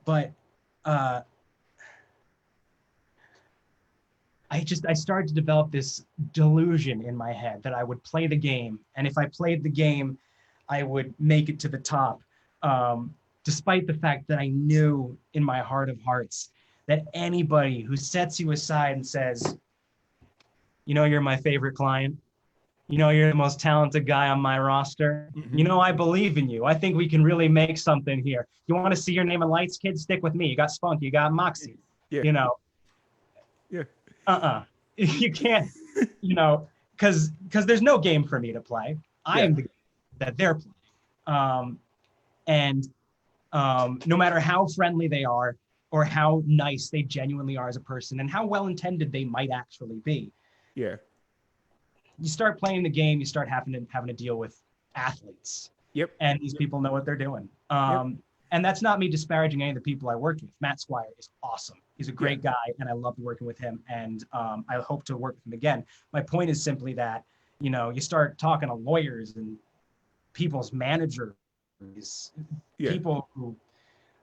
but uh, I started to develop this delusion in my head that I would play the game, and if I played the game, I would make it to the top, despite the fact that I knew in my heart of hearts that anybody who sets you aside and says, you're my favorite client, you're the most talented guy on my roster. Hmm. I believe in you. I think we can really make something here. You want to see your name in lights, kid? Stick with me. You got spunk. You got moxie. Yeah. You know, Yeah. You can't, because there's no game for me to play. I Yeah. am the game that they're playing. And no matter how friendly they are or how nice they genuinely are as a person and how well intended they might actually be, Yeah. you start playing the game, you start having to deal with athletes, Yep. and these people know what they're doing. Yep. And that's not me disparaging any of the people I worked with. Matt Squire is awesome. He's a Yeah. great guy, and I loved working with him. And I hope to work with him again. My point is simply that you start talking to lawyers and people's managers, Yeah. people who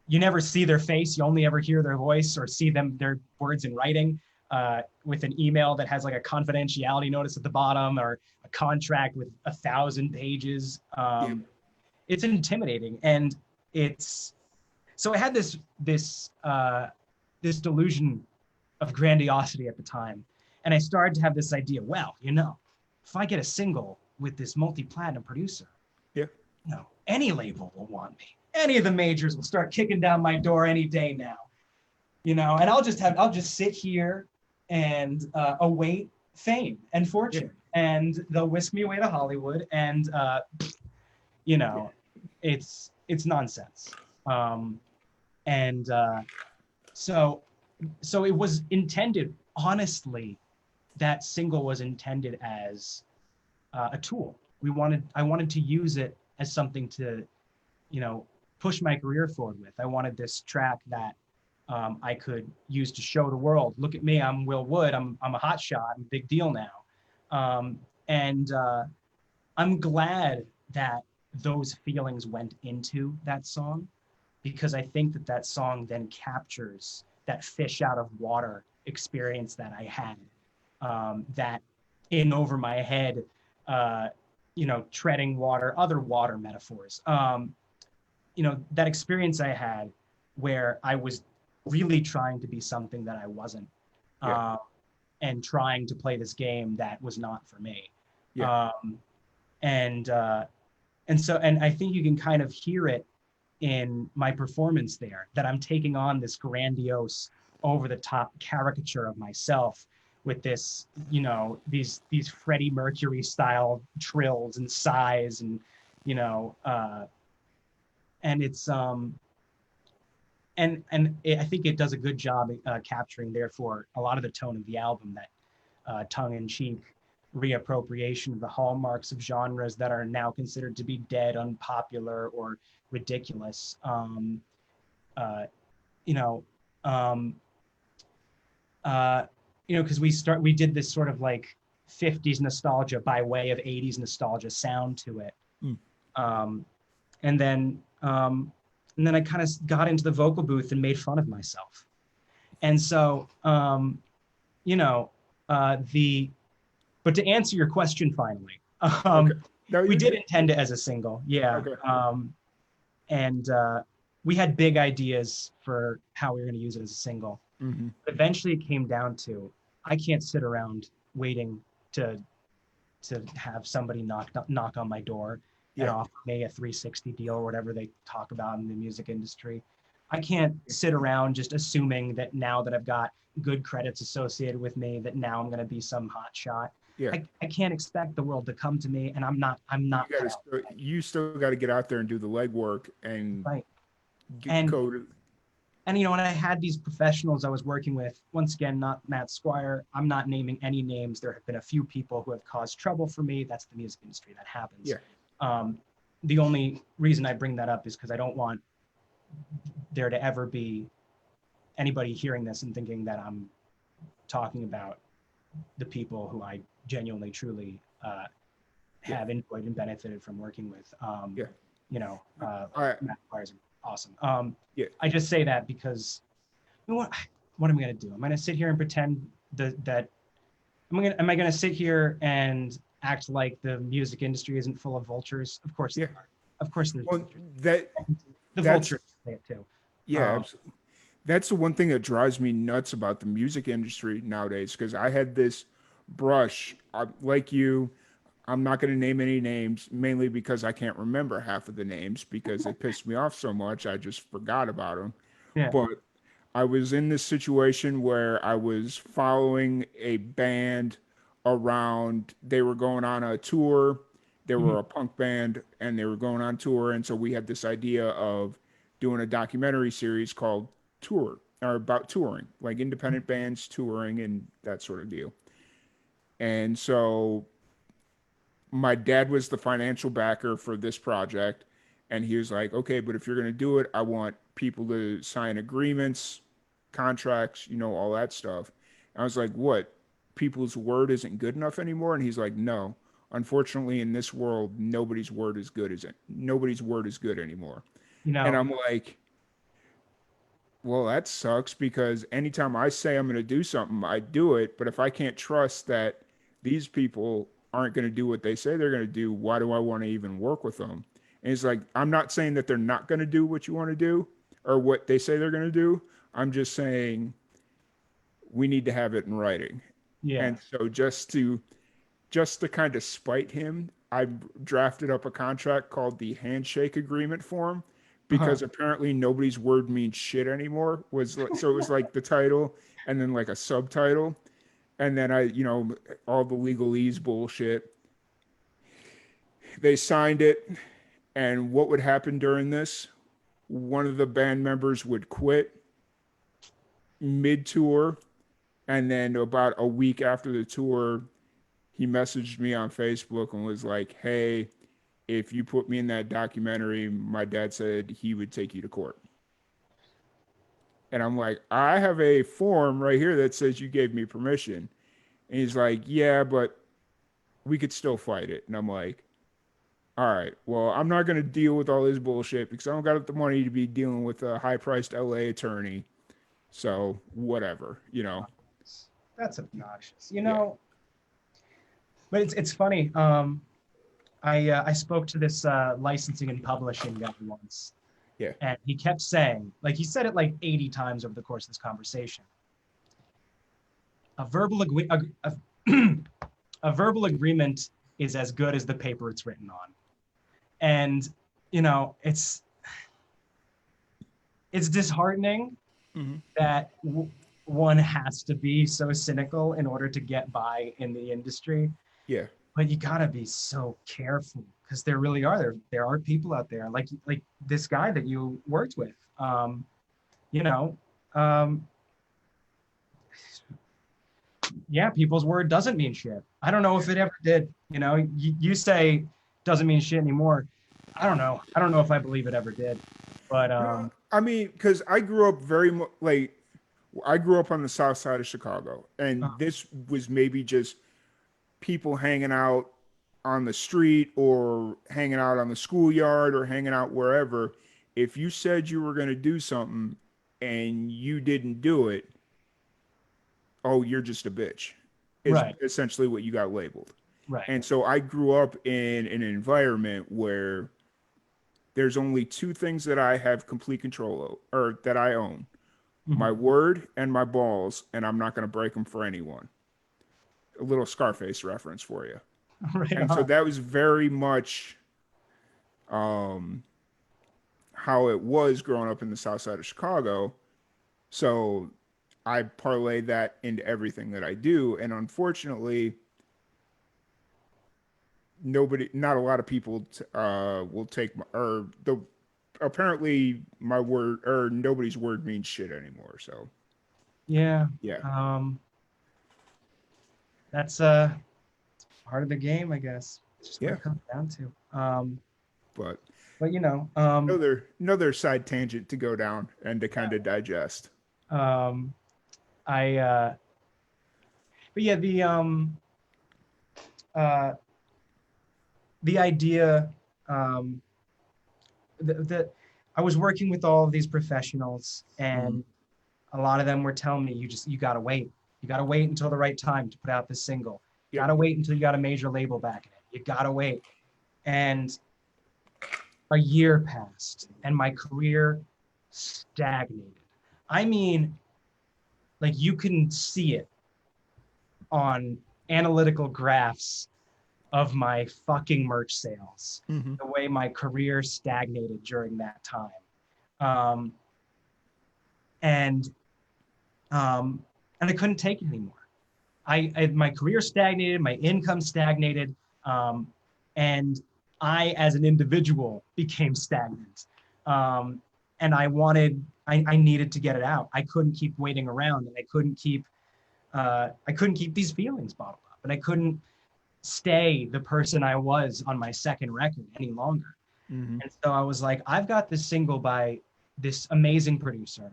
you never see their face, you only ever hear their voice or see their words in writing, with an email that has like a confidentiality notice at the bottom or a contract with 1,000 pages. Yep. It's intimidating, and it's so I had this delusion of grandiosity at the time, and I started to have this idea. Well, if I get a single with this multi-platinum producer, Yeah. any label will want me. Any of the majors will start kicking down my door any day now. And I'll just sit here and await fame and fortune, and they'll whisk me away to Hollywood, and Yeah. it's nonsense. And so it was intended, honestly, that single was intended as a tool. I wanted to use it as something to, push my career forward with. I wanted this track that I could use to show the world, look at me, I'm Will Wood, I'm a hot shot, I'm a big deal now. And I'm glad that those feelings went into that song, because I think that song then captures that fish out of water experience that I had, that in over my head, treading water, other water metaphors. That experience I had where I was really trying to be something that I wasn't, Yeah. and trying to play this game that was not for me. Yeah. Um, and I think you can kind of hear it in my performance there, that I'm taking on this grandiose, over the top caricature of myself with this, these Freddie Mercury style trills and sighs, and and it's I think it does a good job capturing, therefore, a lot of the tone of the album, that tongue-in-cheek reappropriation of the hallmarks of genres that are now considered to be dead, unpopular, or ridiculous. Uh, you know, um, uh, because we did this sort of like 50s nostalgia by way of 80s nostalgia sound to it. Mm. Um, and then and then I kind of got into the vocal booth and made fun of myself. And so you know, the but to answer your question finally, Okay. No, we you're did good. intend it as a single, yeah. Okay. And we had big ideas for how we were going to use it as a single. Hmm. But eventually, it came down to I can't sit around waiting to have somebody knock on my door and Yeah. offer me a 360 deal or whatever they talk about in the music industry. I can't sit around just assuming that now that I've got good credits associated with me, that now I'm going to be some hot shot. Yeah. I can't expect the world to come to me, and I'm You not got cut to out still, for that. you still got to get out there and do the legwork and Right. get And code. when I had these professionals I was working with, once again, not Matt Squire, I'm not naming any names. There have been a few people who have caused trouble for me. That's the music industry. That happens. Yeah. Um, the only reason I bring that up is because I don't want there to ever be anybody hearing this and thinking that I'm talking about the people who I genuinely, truly Yeah. have enjoyed and benefited from working with. Yeah. I Matt Squire's awesome. yeah. I just say that because what am I going to do? I'm going to sit here and pretend that am I going to sit here and act like the music industry isn't full of vultures? Of course Yeah. there are. Of course there's Well, vultures. that The that's vultures say it too. yeah, Um, absolutely. That's the one thing that drives me nuts about the music industry nowadays because I had this brush, like you. I'm not going to name any names, mainly because I can't remember half of the names because they pissed me off so much. I just forgot about them. yeah. But I was in this situation where I was following a band around. They were going on a tour. They Mhm. were a punk band and they were going on tour. And so we had this idea of doing a documentary series called Tour, or about touring, like independent bands touring and that sort of deal. And so my dad was the financial backer for this project. And he was like, okay, but if you're going to do it, I want people to sign agreements, contracts, all that stuff. And I was like, what? People's word isn't good enough anymore? And he's like, no. Unfortunately, in this world, nobody's word is good, is it? Nobody's word is good anymore. You And know, I'm like, well, that sucks because anytime I say I'm going to do something, I do it. But if I can't trust that these people aren't going to do what they say they're going to do, why do I want to even work with them? And it's like, I'm not saying that they're not going to do what you want to do or what they say they're going to do. I'm just saying we need to have it in writing. yeah. And so just to kind of spite him, I drafted up a contract called the handshake agreement form Uh-huh. because apparently nobody's word means shit anymore. So it was like the title and then like a subtitle, and then all the legalese bullshit. They signed it, and what would happen during this? One of the band members would quit mid tour, and then about a week after the tour, he messaged me on Facebook and was like, "Hey, if you put me in that documentary, my dad said he would take you to court." And I'm like, "I have a form right here that says you gave me permission." And he's like, "Yeah, but we could still fight it." And I'm like, "All right, well, I'm not going to deal with all this bullshit because I don't got the money to be dealing with a high priced LA attorney. So, whatever. That's obnoxious. Yeah, But it's funny. I spoke to this licensing and publishing guy once, yeah, and he kept saying, like he said it like 80 times over the course of this conversation. A verbal agree- a verbal agreement is as good as the paper it's written on. And it's disheartening hmm, that one has to be so cynical in order to get by in the industry. yeah, But you gotta be so careful because there really are there are people out there like this guy that you worked with. you know, um, yeah, people's word doesn't mean shit. I don't know if it ever did. You say doesn't mean shit anymore. I don't know. I don't know if I believe it ever did. But No, I mean, because I grew up very much like I grew up on the south side of Chicago, uh, and this was maybe just people hanging out on the street or hanging out on the schoolyard or hanging out wherever. If you said you were going to do something and you didn't do it, oh, you're just a bitch, is right, essentially what you got labeled. right. And so I grew up in an environment where there's only two things that I have complete control of, or that I own: my Mhm. word and my balls, and I'm not going to break them for anyone. A little Scarface reference for you. Right And so on. that was very much how it was growing up in the south side of Chicago. So I parlay that into everything that I do. And unfortunately, not a lot of people will take or the apparently my word or nobody's word means shit anymore. So Yeah. yeah, Um, that's part of the game, I guess. It's just what yeah. it comes down to. But But another side tangent to go down and to kind of digest. um, I but yeah, uh, the idea um, that I was working with all of these professionals, Hmm. and a lot of them were telling me, you gotta wait. You gotta wait until the right time to put out this single. You Yep. gotta wait until you got a major label back in it. You gotta wait. And a year passed, and my career stagnated. I mean, like you can see it on analytical graphs of my fucking merch sales, Hmm. the way my career stagnated during that time. Um, and um, and I couldn't take it anymore. My career stagnated, my income stagnated, um, and I, as an individual, became stagnant. Um, and I needed to get it out. I couldn't keep waiting around, and I couldn't keep these feelings bottled up, and I couldn't stay the person I was on my second record any longer. Hmm. And so I was like, I've got this single by this amazing producer,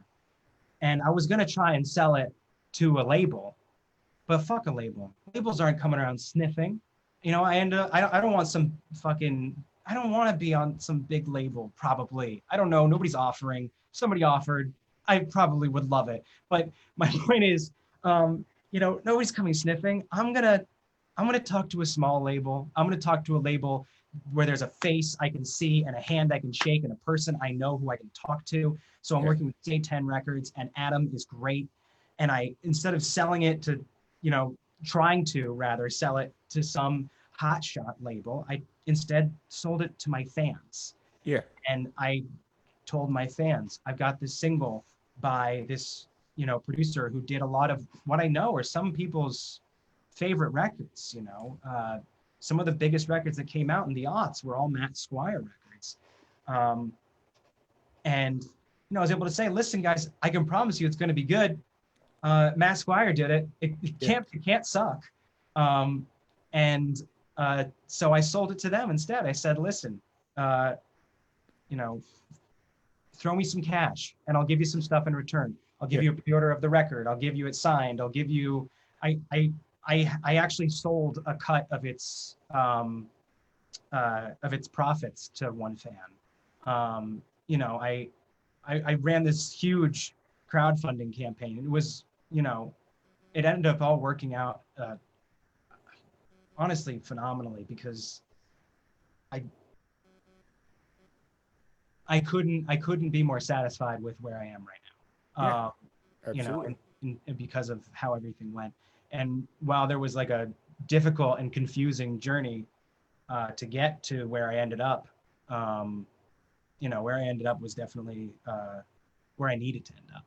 and I was gonna try and sell it to a label, but fuck a label. Labels aren't coming around sniffing. I don't want some fucking, I don't want to be on some big label, probably. I don't know. Nobody's offering. Somebody offered. I probably would love it. But my point is, nobody's coming sniffing. I'm gonna talk to a small label. I'm gonna talk to a label where there's a face I can see and a hand I can shake and a person I know who I can talk to. So I'm Yeah. working with J10 Records, and Adam is great. And I, instead of selling it to, you know, trying to rather sell it to some hotshot label, I instead sold it to my fans. Yeah. And I told my fans, I've got this single by this, producer who did a lot of what I know are some people's favorite records. Some of the biggest records that came out in the aughts were all Matt Squire records. Um, and I was able to say, listen, guys, I can promise you it's going to be good. Matt Squire did it. Yeah. It can't suck. Um, and so I sold it to them instead. I said, listen, uh, you know, throw me some cash and I'll give you some stuff in return. I'll give Yeah. you a pre-order of the record. I'll give you it signed. I'll give you. I actually sold a cut of its profits to one fan. Um, you know, I ran this huge crowdfunding campaign. It was, it ended up all working out honestly phenomenally because I I couldn't be more satisfied with where I am right now. Yeah. And, Absolutely. and because of how everything went. And while there was like a difficult and confusing journey to get to where I ended up, um, where I ended up was definitely where I needed to end up.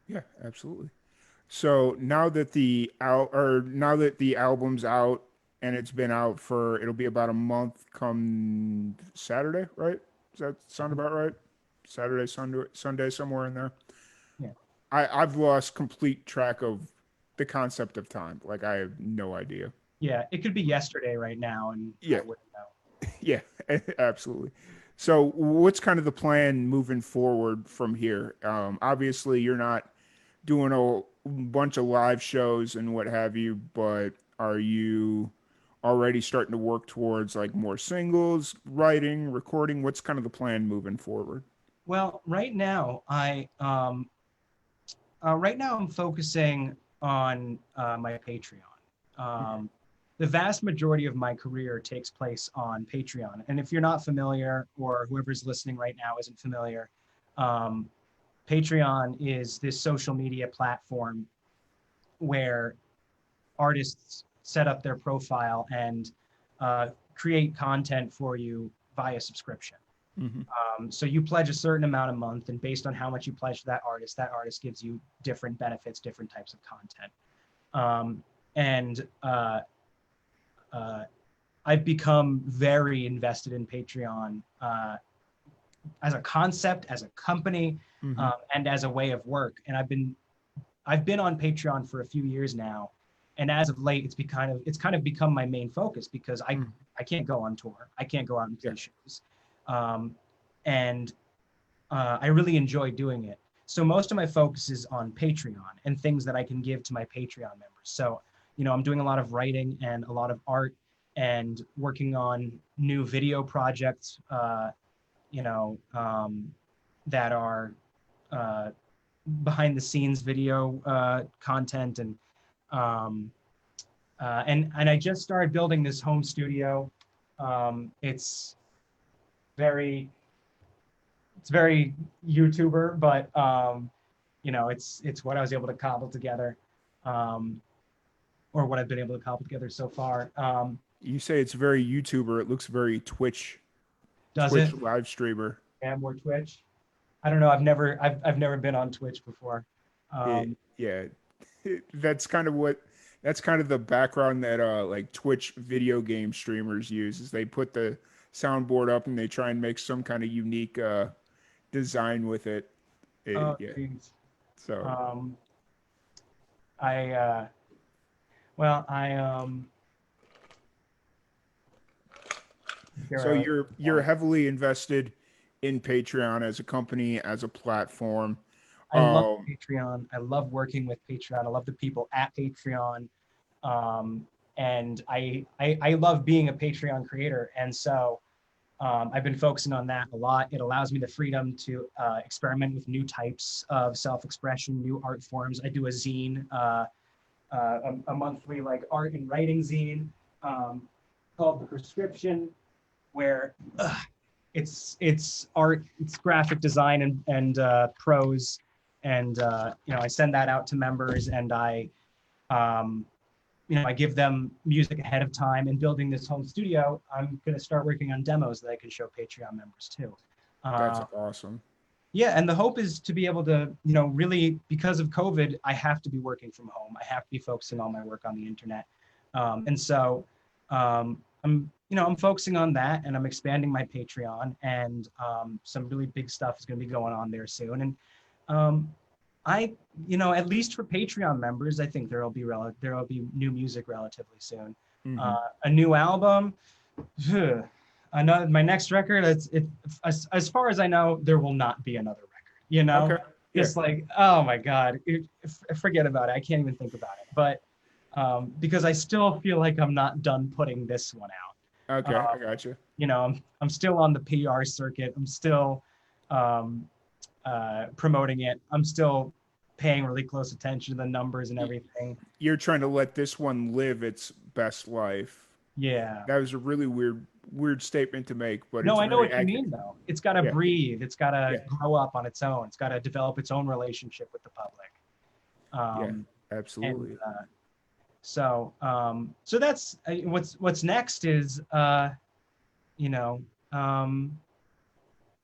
Yeah. Absolutely. So now that the album's out and it's been out for it'll be about a month come Saturday, right? Does that sound about right? Saturday, Sunday, somewhere in there. I've lost complete track of the concept of time. Like I have no idea. Yeah, it could be yesterday right now, and I Yeah, wouldn't know. yeah, absolutely. So, what's kind of the plan moving forward from here? Obviously, you're not doing a bunch of live shows and what have you, but are you already starting to work towards like more singles, writing, recording? What's kind of the plan moving forward? Well, right now I'm focusing on my Patreon. Um, the vast majority of my career takes place on Patreon, and if you're not familiar, or whoever's listening right now isn't familiar, um, Patreon is this social media platform where artists set up their profile and create content for you via subscription. Mm-hmm. So you pledge a certain amount a month, and based on how much you pledge to that artist gives you different benefits, different types of content. And I've become very invested in Patreon as a concept, as a company, Mm-hmm. and as a way of work. And I've been on Patreon for a few years now, and as of late, it's kind of become my main focus because Mm-hmm. I can't go on tour, I can't go out and Yeah, play shows, um, and I really enjoy doing it. So most of my focus is on Patreon and things that I can give to my Patreon members. So, I'm doing a lot of writing and a lot of art and working on new video projects, you know, um, that are uh, behind the scenes video content um, and I just started building this home studio. It's very it's very YouTuber, but it's what I was able to cobble together, um, or what I've been able to cobble together so far. you say it's very YouTuber. It looks very Does Twitch it? live streamer. Yeah, more Twitch. I don't know. I've never been on Twitch before. It, Um, yeah, that's kind of what that's kind of the background that like Twitch video game streamers use is they put the soundboard up and they try and make some kind of unique design with it. oh, Yeah. geez. So Um, I well, I so here you're heavily invested in Patreon as a company, as a platform. I love Um Patreon. I love working with Patreon. I love the people at Patreon. Um, and I love being a Patreon creator. And so I've been focusing on that a lot. It allows me the freedom to experiment with new types of self-expression, new art forms. I do a zine, a monthly like art and writing zine um, called The Prescription, where it's art, it's graphic design and prose, and I send that out to members, and um, I give them music ahead of time. And building this home studio, I'm going to start working on demos that I can show Patreon members too. that's Uh, awesome. yeah, and the hope is to be able to, really, because of COVID, I have to be working from home. I have to be focusing all my work on the internet. And so I'm focusing on that, and I'm expanding my Patreon, and some really big stuff is going to be going on there soon. And um, I, at least for Patreon members, I think there'll be new music relatively soon. Hmm. A new album. Another my next record. As far as I know, there will not be another record. Okay. Yeah. Just like, oh my God, forget about it. I can't even think about it. But because I still feel like I'm not done putting this one out. Okay, I got you. I'm still on the PR circuit. I'm still um, promoting it. I'm still paying really close attention to the numbers and everything. You're trying to let this one live its best life. Yeah. That was a really weird statement to make, but No, it's I know very what you accurate. mean, though. It's got to Yeah, breathe. It's got to yeah, grow up on its own. It's got to develop its own relationship with the public. yeah, Um, and absolutely. so that's what's next is, you know, um,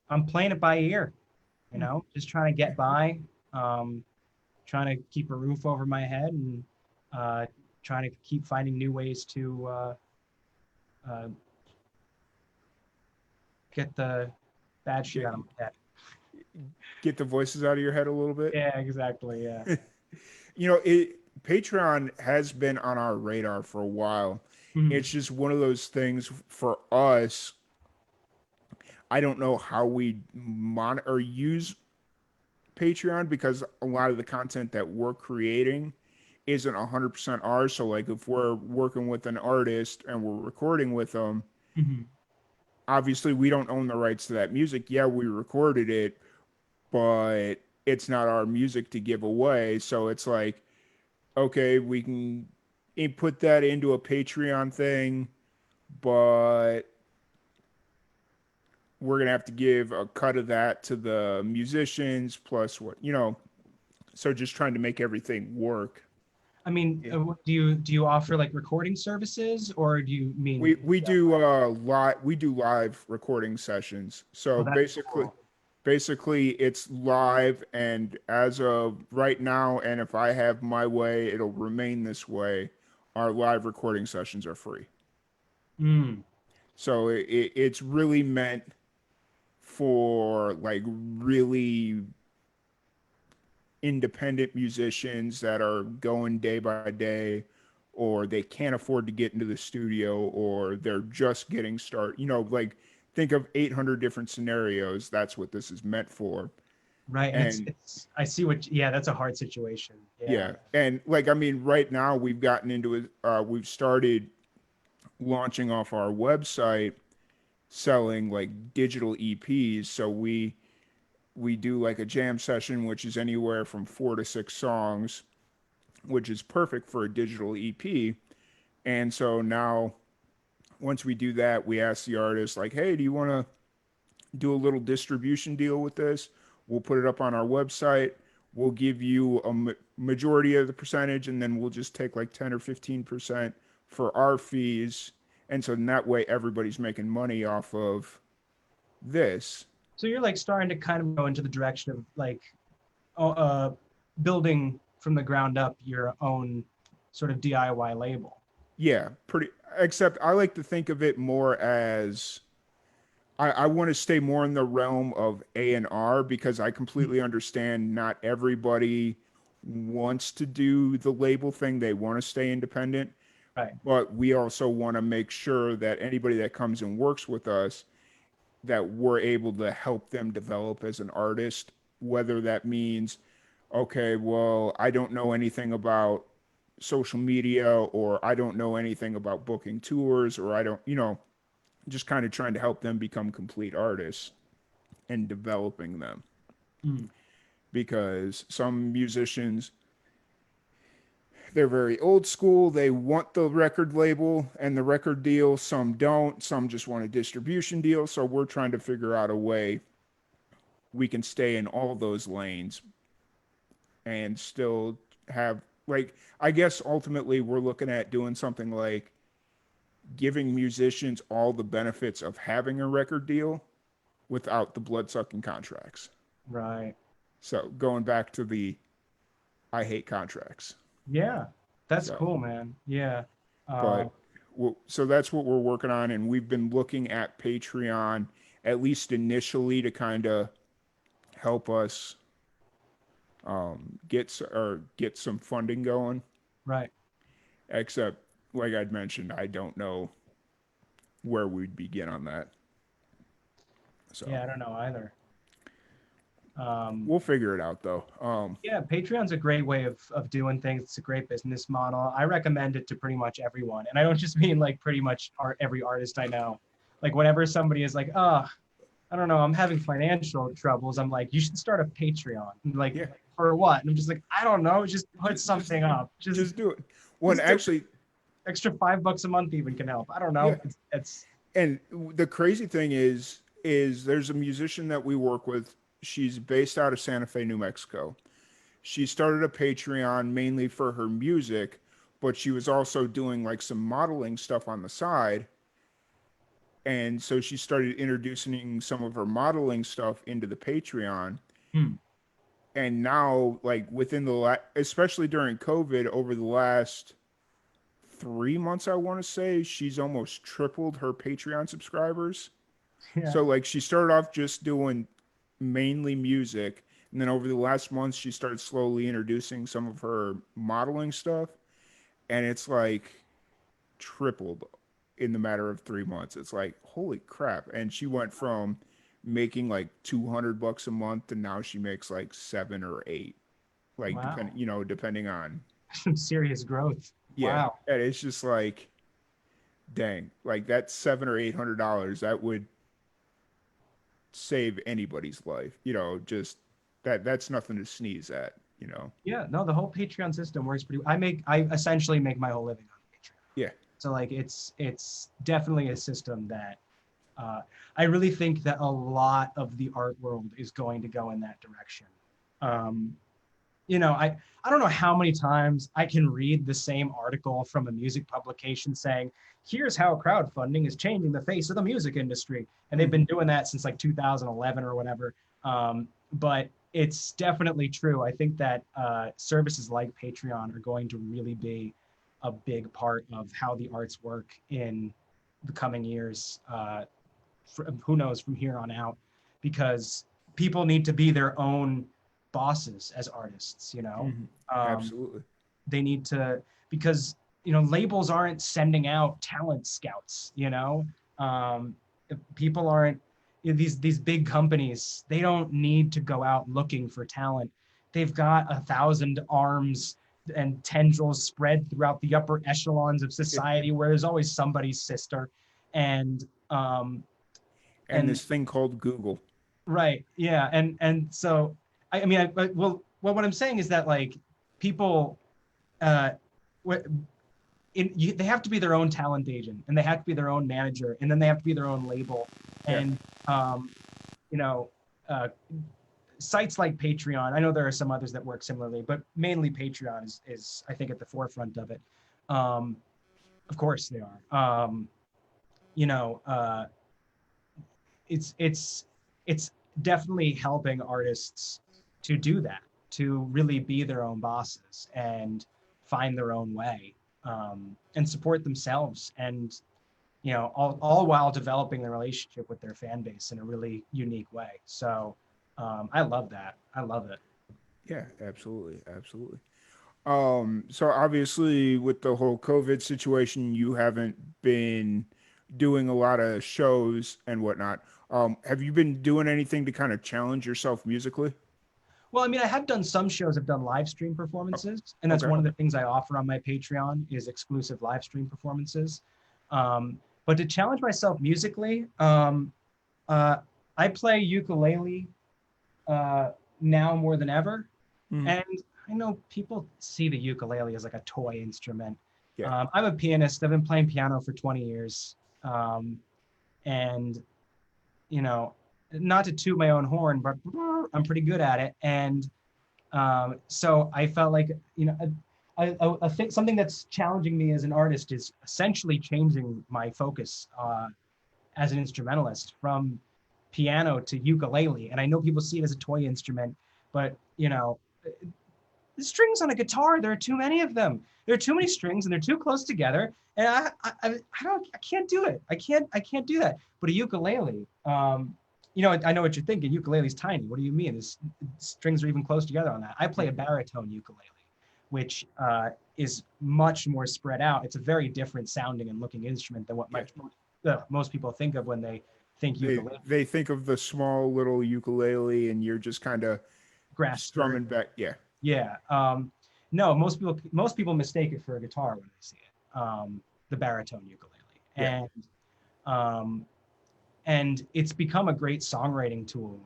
I'm playing it by ear. Hmm. Just trying to get by, um, trying to keep a roof over my head, and uh, trying to keep finding new ways to uh, get the bad shit Get out of my head. get the voices out of your head a little bit. Yeah, exactly. Yeah. Patreon has been on our radar for a while. Mhm. It's just one of those things for us. I don't know how we monitor or use Patreon because a lot of the content that we're creating isn't 100% ours. So, like, if we're working with an artist and we're recording with them, Mhm. obviously we don't own the rights to that music. Yeah, we recorded it, but it's not our music to give away. So, it's like, okay, we can put that into a Patreon thing, but we're going to have to give a cut of that to the musicians plus what. So just trying to make everything work. I mean, Yeah. do you offer like recording services, or do you We mean we do live recording sessions. So Oh, that's basically cool. basically it's live, and as of right now, and if I have my way, it'll remain this way. Our live recording sessions are free. Mm, So it's really meant for like really independent musicians that are going day by day, or they can't afford to get into the studio, or they're just getting started. Like, think of 800 different scenarios. That's what this is meant for. right. And it's And it's I see what yeah, that's a hard situation. Yeah. yeah, and like, I mean, right now we've gotten into it. We've started launching off our website selling like digital EPs. So we do like a jam session, which is anywhere from 4 to 6 songs, which is perfect for a digital EP. And so now, once we do that, we ask the artist, like, hey, do you want to do a little distribution deal with this? We'll put it up on our website. We'll give you a majority of the percentage, and then we'll just take like 10 or 15% for our fees. And so in that way, everybody's making money off of this. So you're like starting to kind of go into the direction of like building from the ground up your own sort of DIY label. Yeah, pretty. Except I like to think of it more as I want to stay more in the realm of A&R because I completely understand not everybody wants to do the label thing. They want to stay independent, Right. but we also want to make sure that anybody that comes and works with us, that we're able to help them develop as an artist, whether that means, okay, well, I don't know anything about social media, or I don't know anything about booking tours, or I don't, just kind of trying to help them become complete artists and developing them. Mm. Because some musicians, they're very old school. They want the record label and the record deal. Some don't. Some just want a distribution deal. So we're trying to figure out a way we can stay in all those lanes and still have, like, I guess ultimately we're looking at doing something like giving musicians all the benefits of having a record deal without the blood sucking contracts. Right. So going back to the I hate contracts. Yeah. That's So, cool, man. Yeah. but Um, so that's what we're working on, and we've been looking at Patreon at least initially to kind of help us get some funding going. right. Except, like I'd mentioned, I don't know where we'd begin on that. So Yeah, I don't know either. Um, we'll figure it out though. Yeah, Patreon's a great way of doing things. It's a great business model. I recommend it to pretty much everyone. And I don't just mean like pretty much every artist I know. Like whenever somebody is like, oh, I don't know, I'm having financial troubles, I'm like, you should start a Patreon. And like, Yeah, for what? And I'm just like, I don't know, just put just something up. just do it. One Just do it. actually, Extra $5 a month even can help. I don't yeah. know. It's And the crazy thing is there's a musician that we work with. She's based out of Santa Fe, New Mexico. She started a Patreon mainly for her music, but she was also doing like some modeling stuff on the side. And so she started introducing some of her modeling stuff into the Patreon. hmm, And now, like within especially during COVID, over the last 3 months, I want to say, she's almost tripled her Patreon subscribers. yeah. So like she started off just doing mainly music. And then over the last month, she started slowly introducing some of her modeling stuff. And it's like tripled in the matter of 3 months. It's like, holy crap. And she went from making like $200 a month to now she makes like 7 or 8. Like Wow. depending on, Some serious growth. yeah. Wow. And it's just like, dang, like that $700 or $800 that would save anybody's life. Just that's nothing to sneeze at. Yeah, no, the whole Patreon system works pretty. I essentially make my whole living on Patreon. Yeah. So like it's definitely a system that uh, I really think that a lot of the art world is going to go in that direction. Um, I don't know how many times I can read the same article from a music publication saying, here's how crowdfunding is changing the face of the music industry. And they've Hmm. been doing that since like 2011 or whatever. But it's definitely true. I think that services like Patreon are going to really be a big part of how the arts work in the coming years. Who knows from here on out, because people need to be their own bosses as artists. Hmm. Um, Absolutely. they need to, because labels aren't sending out talent scouts. Um, people aren't, these big companies, they don't need to go out looking for talent. They've got 1,000 arms and tendrils spread throughout the upper echelons of society where there's always somebody's sister. And um, And and this thing called Google. right, yeah, and so I mean, what I'm saying is that like people, uh, what they have to be their own talent agent, and they have to be their own manager, and then they have to be their own label, Yeah. and um, you know, uh, sites like Patreon. I know there are some others that work similarly, but mainly Patreon is I think at the forefront of it. Um, of course they are. You know, it's definitely helping artists to do that, to really be their own bosses and find their own way, and support themselves, and all while developing the relationship with their fan base in a really unique way. So I love that. I love it. Yeah, absolutely. Absolutely. So obviously with the whole COVID situation, you haven't been doing a lot of shows and whatnot. Have you been doing anything to kind of challenge yourself musically? Well, I mean, I have done some shows. I've done live stream Oh, performances, and that's okay. one of the things I offer on my Patreon is exclusive live stream performances. But to challenge myself musically, uh, I play ukulele uh, now more than ever, Hmm. and I know people see the ukulele as like a toy instrument. Yeah. I'm a pianist. I've been playing piano for 20 years, um, and you know, not to toot my own horn, but I'm pretty good at it, and so I felt like, I think something that's challenging me as an artist is essentially changing my focus as an instrumentalist from piano to ukulele. And I know people see it as a toy instrument, but the strings on a guitar, there are too many of them. There are too many strings and they're too close together. And I can't do it. I can't do that. But a ukulele, I know what you're thinking. Ukulele's tiny. What do you mean? The strings are even close together on that. I play a baritone ukulele, which is much more spread out. It's a very different sounding and looking instrument than what Yeah. most people think of when they think They ukulele. they think of the small little ukulele and you're just kind of Grass skirt. strumming back. Yeah. Yeah. No, most people mistake it for a guitar when they see it. The baritone ukulele, Yeah. um, and it's become a great songwriting tool.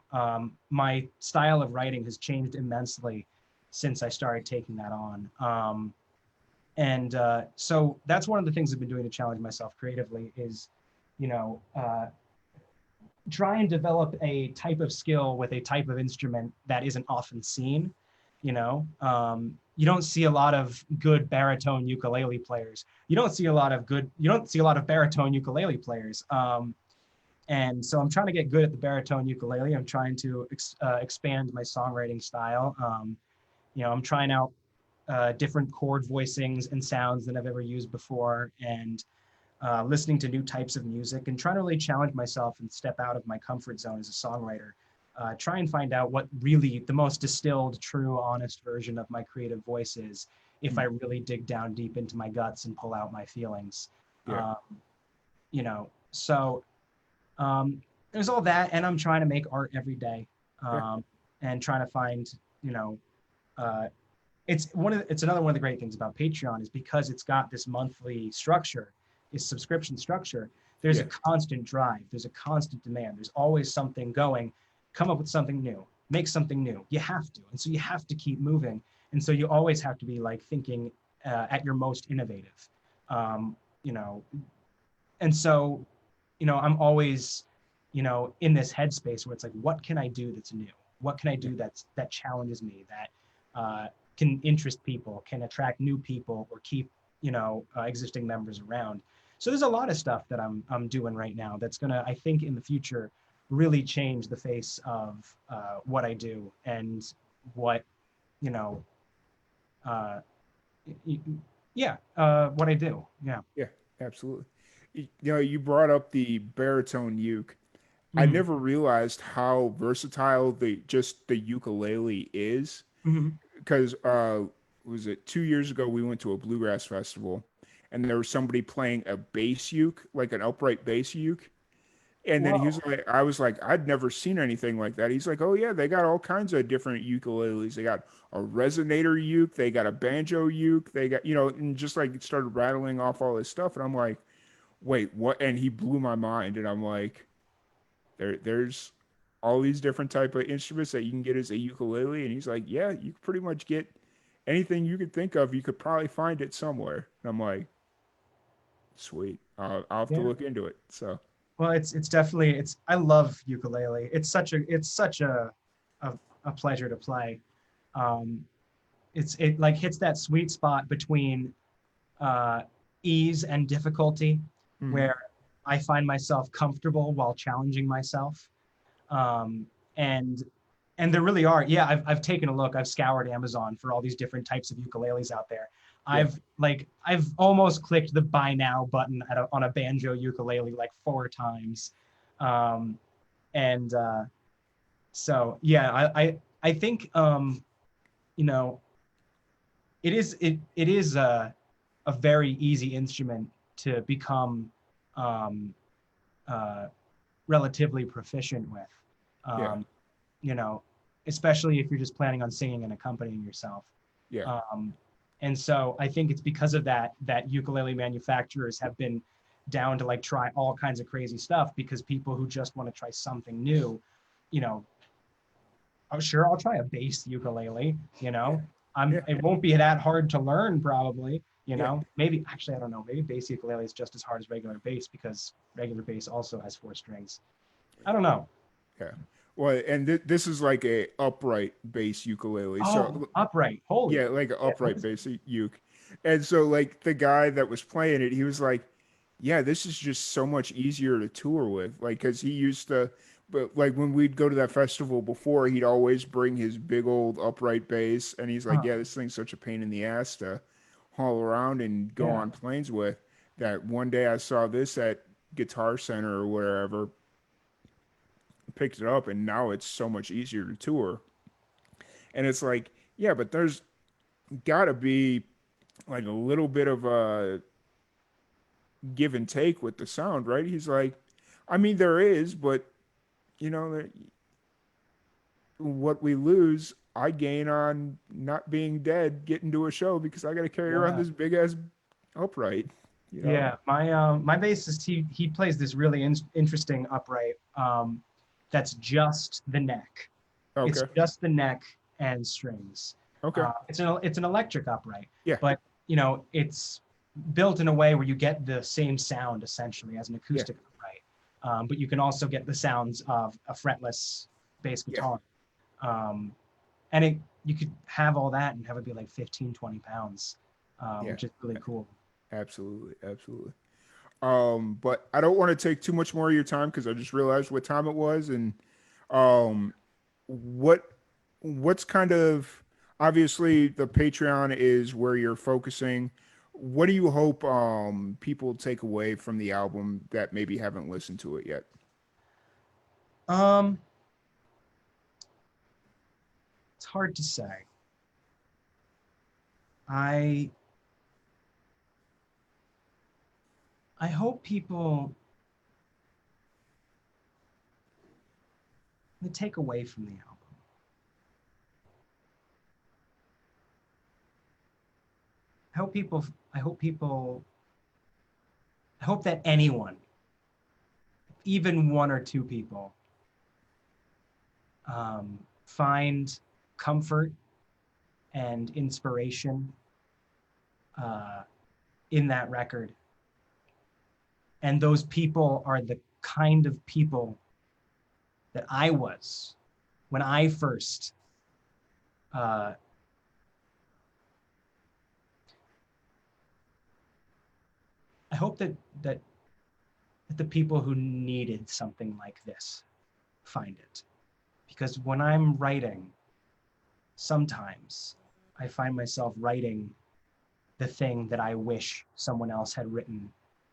My style of writing has changed immensely since I started taking that on. And so that's one of the things I've been doing to challenge myself creatively is, you know, uh, try and develop a type of skill with a type of instrument that isn't often seen. You don't see a lot of good baritone ukulele players. You don't see a lot of baritone ukulele players. And so I'm trying to get good at the baritone ukulele. I'm trying to expand my songwriting style. I'm trying out different chord voicings and sounds than I've ever used before, and listening to new types of music and trying to really challenge myself and step out of my comfort zone as a songwriter. try and find out what really the most distilled, true, honest version of my creative voice is if I Mm. really dig down deep into my guts and pull out my feelings. Yeah. Um, so there's all that, and I'm trying to make art every day, Yeah. and trying to find, you know, uh, it's another one of the great things about Patreon is because it's got this monthly structure, this subscription structure. There's a Yeah. constant drive. There's a constant demand. There's always something going. Come up with something new. Make something new. You have to, and so you have to keep moving. And so you always have to be like thinking at your most innovative. Um, you know, and so I'm always in this headspace where it's like, what can I do that's new? What can I Yeah. do that challenges me, that can interest people, can attract new people, or keep existing members around? So there's a lot of stuff that I'm doing right now that's gonna, I think, in the future really change the face of what I do and what you know uh, yeah, what I do. Yeah. Yeah. Absolutely. You brought up the baritone uke. I Mhm. never realized how versatile the ukulele is Mhm. because was it 2 years ago we went to a bluegrass festival and there was somebody playing a bass uke, like an upright bass uke. And then he was Whoa. like, I was like, I'd never seen anything like that. He's like, oh yeah, they got all kinds of different ukuleles. They got a resonator uke, they got a banjo uke, they got, and just like started rattling off all this stuff. And I'm like, wait, what? And he blew my mind. And I'm like, there's all these different type of instruments that you can get as a ukulele. And he's like, yeah, you could pretty much get anything you could think of. You could probably find it somewhere. And I'm like, sweet. I'll have to Yeah. look into it. So Well, it's definitely it's I love ukulele. It's such a a pleasure to play. Um, it like hits that sweet spot between uh, ease and difficulty, mhm. where I find myself comfortable while challenging myself. Um, and there really are. Yeah, I've taken a look. I've scoured Amazon for all these different types of ukuleles out there. Yeah. I've almost clicked the buy now button on a banjo ukulele like 4 times. Um, and so yeah, I think you know it is a very easy instrument to become um, uh, relatively proficient with. Yeah. Um, you know, Especially if you're just planning on singing and accompanying yourself. Yeah. Um, and so I think it's because of that that ukulele manufacturers have been down to like try all kinds of crazy stuff, because people who just want to try something new, you know, oh sure, I'll try a bass ukulele, Yeah. Yeah. it won't be that hard to learn probably, Yeah. maybe actually I don't know, maybe bass ukulele is just as hard as regular bass because regular bass also has 4 strings. I don't know. Yeah. Well, and this is like a upright bass ukulele. Oh, So upright. Holy yeah, like an shit. upright bass uke. And so like the guy that was playing it, he was like, "Yeah, this is just so much easier to tour with." Like, cause he used to, but like when we'd go to that festival before, he'd always bring his big old upright bass, and he's like, Huh. "Yeah, this thing's such a pain in the ass to haul around and go Yeah. on planes with." That one day I saw this at Guitar Center or wherever, picked it up, and now it's so much easier to tour. And it's like, yeah, but there's got to be like a little bit of a give and take with the sound, right? He's like, I mean, there is, but you know, what we lose, I gain on not being dead, getting to a show because I got to carry around Yeah. this big ass upright, you know? Yeah. My bassist, he plays this really interesting upright that's just the neck. It's Okay. just the neck and strings. Okay. It's an electric upright, Yeah. but it's built in a way where you get the same sound essentially as an Yeah. acoustic upright, but you can also get the sounds of a fretless bass Yeah. guitar. Um, and you could have all that and have it be like 15, 20 pounds, Yeah. which is really cool. Absolutely. Absolutely. But I don't want to take too much more of your time because I just realized what time it was, and um, what what's kind of obviously the Patreon is where you're focusing. What do you hope people take away from the album that maybe haven't listened to it yet? Um, hard to say. I I hope people they take away from the album. I hope people I hope people I hope that anyone, even one or two people, find comfort and inspiration uh, in that record. And those people are the kind of people that I was when I first uh, I hope that the people who needed something like this find it. Because when I'm writing, sometimes I find myself writing the thing that I wish someone else had written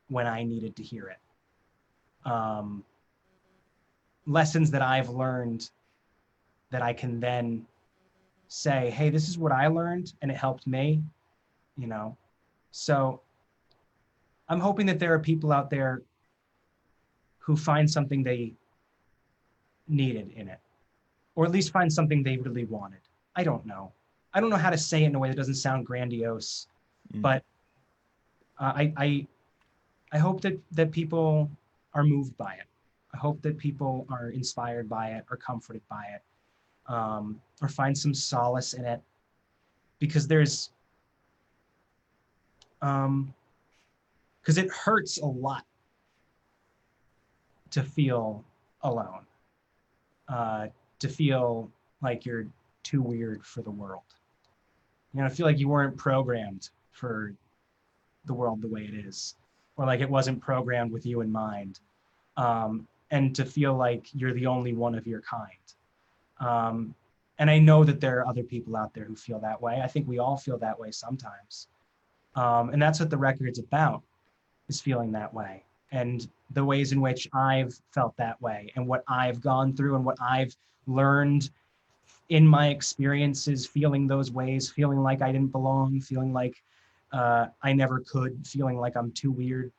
when I needed to hear it. Um, Lessons that I've learned that I can then say, hey, this is what I learned and it helped me, you know. So I'm hoping that there are people out there who find something they needed in it, or at least find something they really wanted. I don't know. I don't know how to say it in a way that doesn't sound grandiose, Mm. but I hope that people are moved by it. I hope that people are inspired by it or comforted by it, or find some solace in it, because because it hurts a lot to feel alone, to feel like you're too weird for the world. You know, I feel like you weren't programmed for the world the way it is, or like it wasn't programmed with you in mind, and to feel like you're the only one of your kind. Um, and I know that there are other people out there who feel that way. I think we all feel that way sometimes. And that's what the record's about, is feeling that way. And the ways in which I've felt that way and what I've gone through and what I've learned in my experiences, feeling those ways, feeling like I didn't belong, feeling like I never could, feeling like I'm too weird,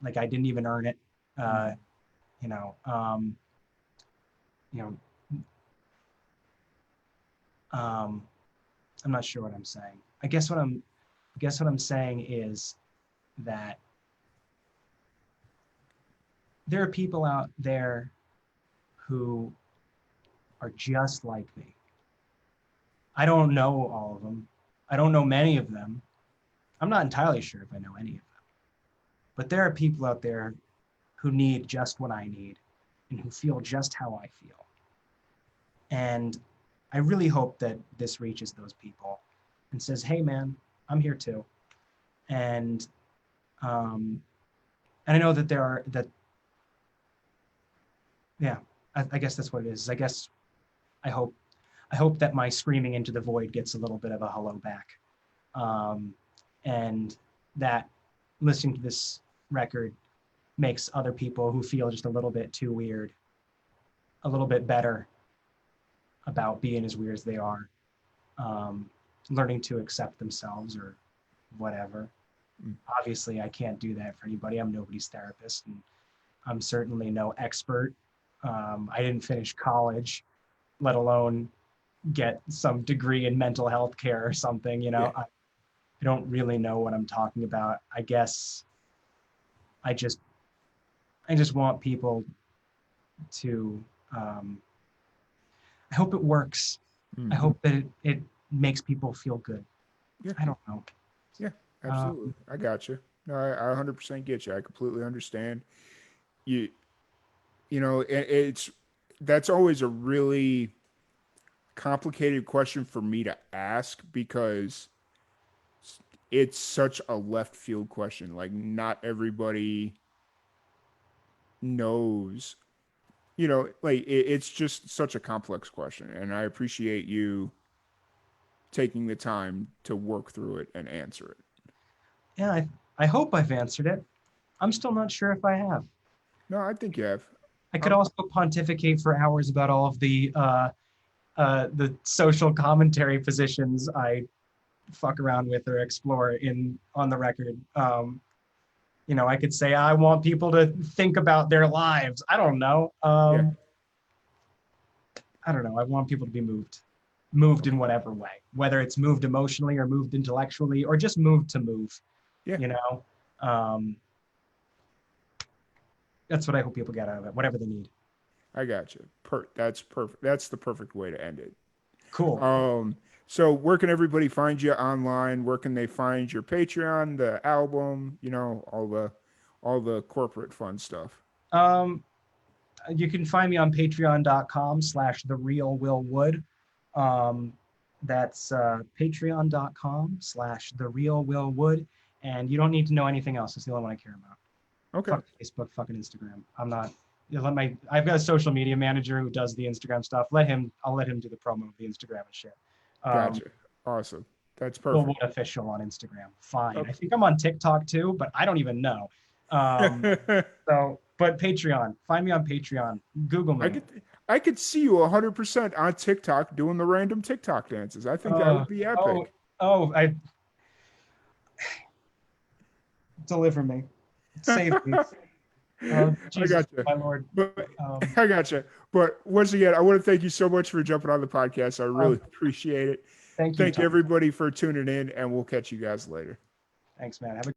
like I didn't even earn it. Uh, Mm. you know, um, you know, um, I'm not sure what I'm saying. I guess what I'm saying is that there are people out there who are just like me. I don't know all of them. I don't know many of them. I'm not entirely sure if I know any of them. But there are people out there who need just what I need and who feel just how I feel. And I really hope that this reaches those people and says, hey, man, I'm here too. And um, and I know that there are that, yeah, I guess that's what it is. I guess I hope I hope that my screaming into the void gets a little bit of a hello back. Um, and that listening to this record makes other people who feel just a little bit too weird a little bit better about being as weird as they are, um, learning to accept themselves or whatever. Mm. Obviously, I can't do that for anybody. I'm nobody's therapist, and I'm certainly no expert. I didn't finish college, let alone get some degree in mental health care or something. You Yeah. know, I don't really know what I'm talking about. I guess I just I just want people to. Um, I hope it works. I Mm-hmm. hope that it makes people feel good. Yeah. I don't know. Yeah. Absolutely. Um, I got you. No, I 100% get you. I completely understand. You it's that's always a really complicated question for me to ask because it's such a left field question. Like not everybody knows. Like it's just such a complex question, and I appreciate you taking the time to work through it and answer it. yeah, I hope I've answered it. I'm still not sure if I have. No, I think you have. I could I'm, also pontificate for hours about all of the the social commentary positions I fuck around with or explore in on the record. I could say I want people to think about their lives. I don't know. Yeah. I don't know. I want people to be moved in Okay. whatever way, whether it's moved emotionally or moved intellectually or just moved to move. Yeah. You know, um, that's what I hope people get out of it, whatever they need. I got you. That's perfect. That's the perfect way to end it. Cool. Um, so where can everybody find you online? Where can they find your Patreon, the album, all the corporate fun stuff? Um, you can find me on patreon.com/the real Will Wood. Um, that's patreon.com/the real Will Wood. And you don't need to know anything else. It's the only one I care about. Okay. Fuck Facebook, fucking Instagram. I'm not. I've got a social media manager who does the Instagram stuff. I'll let him do the promo of the Instagram and shit. Um, Gotcha. Awesome. That's Will Wood perfect. official on Instagram. Fine. I Okay. think I'm on TikTok too, but I don't even know. Um, but Patreon. Find me on Patreon. Google I me. could I could see you 100% on TikTok doing the random TikTok dances. I think that Uh, would be oh, epic. I deliver me. Save me. I Jesus, got you. my Lord. But Um, I got you. But once again, I want to thank you so much for jumping on the podcast. I really um, appreciate it. Thank you, Thank Tom. everybody for tuning in, and we'll catch you guys later. Thanks, man. Have a